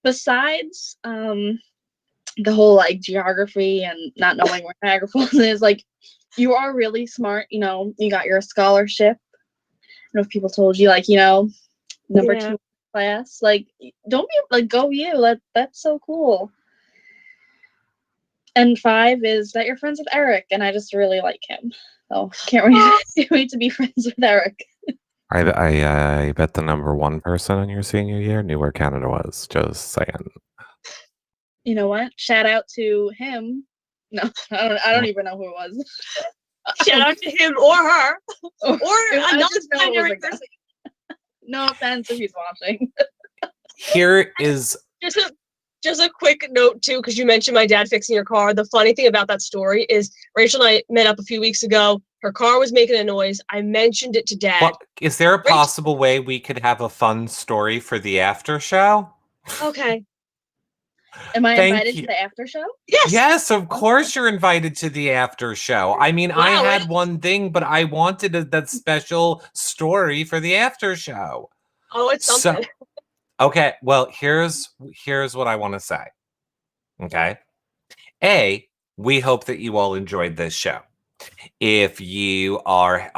Besides the whole like geography and not knowing where Niagara Falls is, like you are really smart. You got your scholarship. I don't know if people told you, like number 2 class. Like don't be like go you. That's so cool. And 5 is that you're friends with Eric, and I just really like him. So can't wait to be friends with Eric. I bet the number 1 person in your senior year knew where Canada was. Just saying. You know what? Shout out to him. No, I don't even know who it was. Shout out to him or her or another primary person. No offense if he's watching. Here is just a quick note too, because you mentioned my dad fixing your car. The funny thing about that story is Rachel and I met up a few weeks ago. Her car was making a noise. I mentioned it to Dad. Well, is there a possible way we could have a fun story for the after show? Okay. Am I invited to the after show? Yes. Yes, of course you're invited to the after show. I mean, I had one thing, but I wanted that special story for the after show. Oh, it's something. So, okay, well, here's what I want to say. Okay. A, we hope that you all enjoyed this show. If you are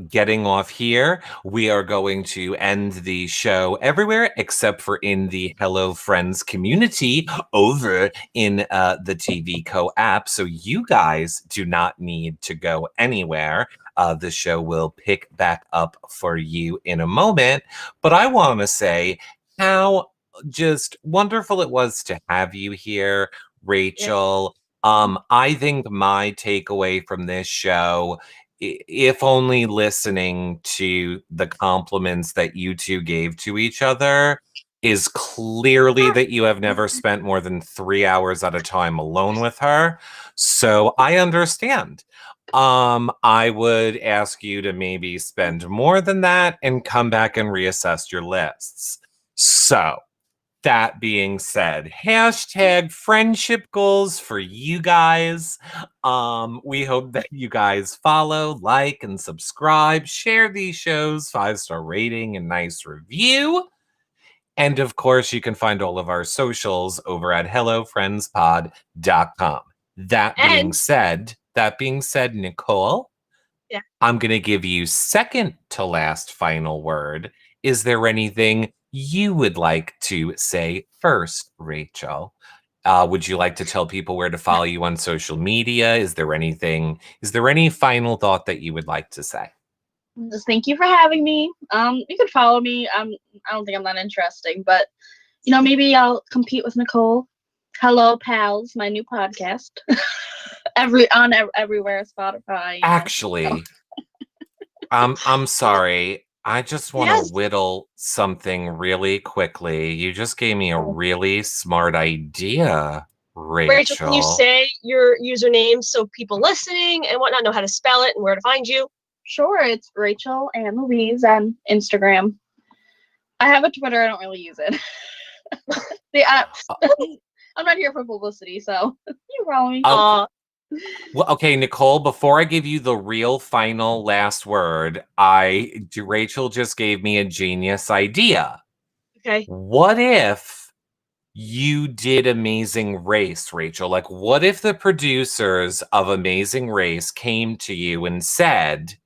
getting off here, we are going to end the show everywhere except for in the Hello Friends community over in the TV Co app. So you guys do not need to go anywhere. The show will pick back up for you in a moment. But I want to say how just wonderful it was to have you here, Rachel. Yeah. I think my takeaway from this show, if only listening to the compliments that you two gave to each other, is clearly that you have never spent more than 3 hours at a time alone with her. So I understand. I would ask you to maybe spend more than that and come back and reassess your lists. So, that being said, hashtag friendship goals for you guys. We hope that you guys follow, like, and subscribe. Share these shows, 5-star rating, and nice review. And of course, you can find all of our socials over at hellofriendspod.com. That being said, Nicole, Yeah. I'm going to give you second to last final word. Is there anything you would like to say first, Rachel? Would you like to tell people where to follow you on social media? Is there any final thought that you would like to say? Just thank you for having me. You can follow me. I don't think I'm that interesting, but maybe I'll compete with Nicole. Hello, pals, my new podcast. Everywhere, Spotify. Actually, I'm sorry. I just want to whittle something really quickly. You just gave me a really smart idea, Rachel. Can you say your username so people listening and whatnot know how to spell it and where to find you? Sure, it's Rachel and Louise on Instagram. I have a Twitter. I don't really use it. I'm not here for publicity, so you follow me. Well, okay, Nicole, before I give you the real final last word, Rachel just gave me a genius idea. Okay. What if you did Amazing Race, Rachel? Like, what if the producers of Amazing Race came to you and said,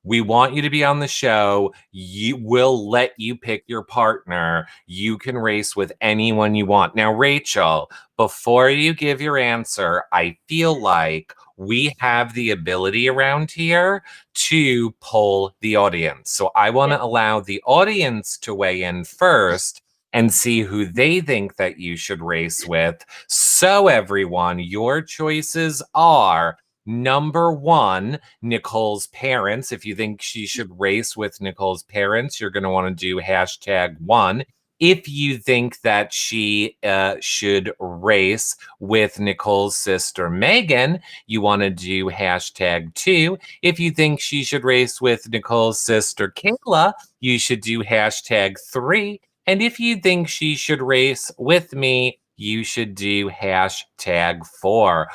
we want you to be on the show. We'll let you pick your partner. You can race with anyone you want. Now, Rachel, before you give your answer, I feel like we have the ability around here to poll the audience. So I want to allow the audience to weigh in first and see who they think that you should race with. So everyone, your choices are: number 1, Nicole's parents. If you think she should race with Nicole's parents, you're going to want to do #1. If you think that she should race with Nicole's sister Megan, you want to do #2. If you think she should race with Nicole's sister Kayla, you should do #3. And if you think she should race with me, you should do #4.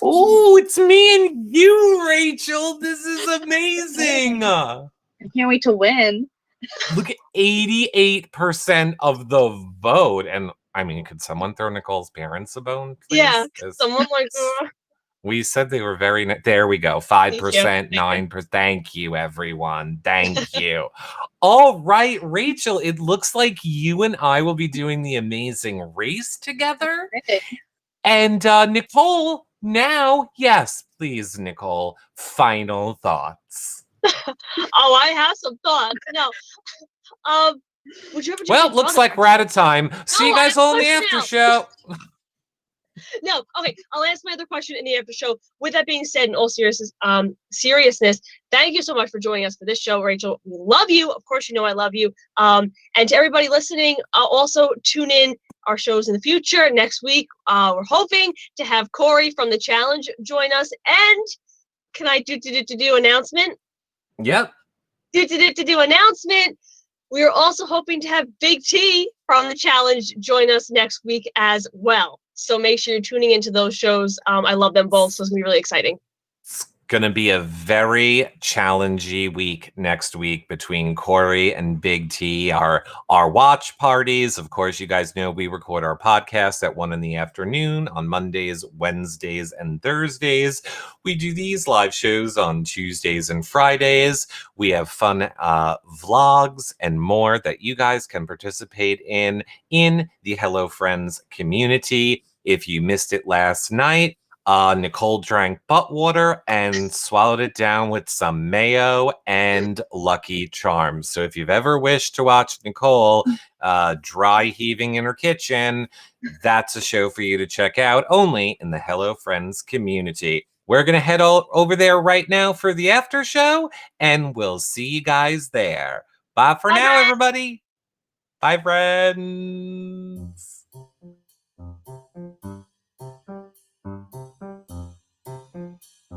Oh, it's me and you, Rachel. This is amazing. I can't wait to win. Look at 88% of the vote. And I mean, could someone throw Nicole's parents a bone, please? Yeah, someone like... We said they were very... There we go. 5%, 9%. Thank you, everyone. Thank you. All right, Rachel, it looks like you and I will be doing the Amazing Race together. And Nicole, now, yes, please, Nicole, final thoughts. Oh, I have some thoughts. No. Would you ever do Well, looks like we're out of time. See you guys all in the after show. No, okay. I'll ask my other question in the after show. With that being said, in all seriousness, thank you so much for joining us for this show, Rachel. We love you. Of course, you know I love you. And to everybody listening, also tune in our shows in the future. Next week, we're hoping to have Corey from the challenge join us. And can I do announcement? Yep. Do announcement. We are also hoping to have Big T from the challenge join us next week as well. So make sure you're tuning into those shows. I love them both, so it's going to be really exciting. It's going to be a very challenging week next week between Corey and Big T, our watch parties. Of course, you guys know we record our podcast at 1 p.m. on Mondays, Wednesdays, and Thursdays. We do these live shows on Tuesdays and Fridays. We have fun vlogs and more that you guys can participate in the Hello Friends community. If you missed it last night, Nicole drank butt water and swallowed it down with some mayo and Lucky Charms. So if you've ever wished to watch Nicole dry heaving in her kitchen, that's a show for you to check out only in the Hello Friends community. We're going to head over there right now for the after show, and we'll see you guys there. Bye for now, everybody. Bye, friends.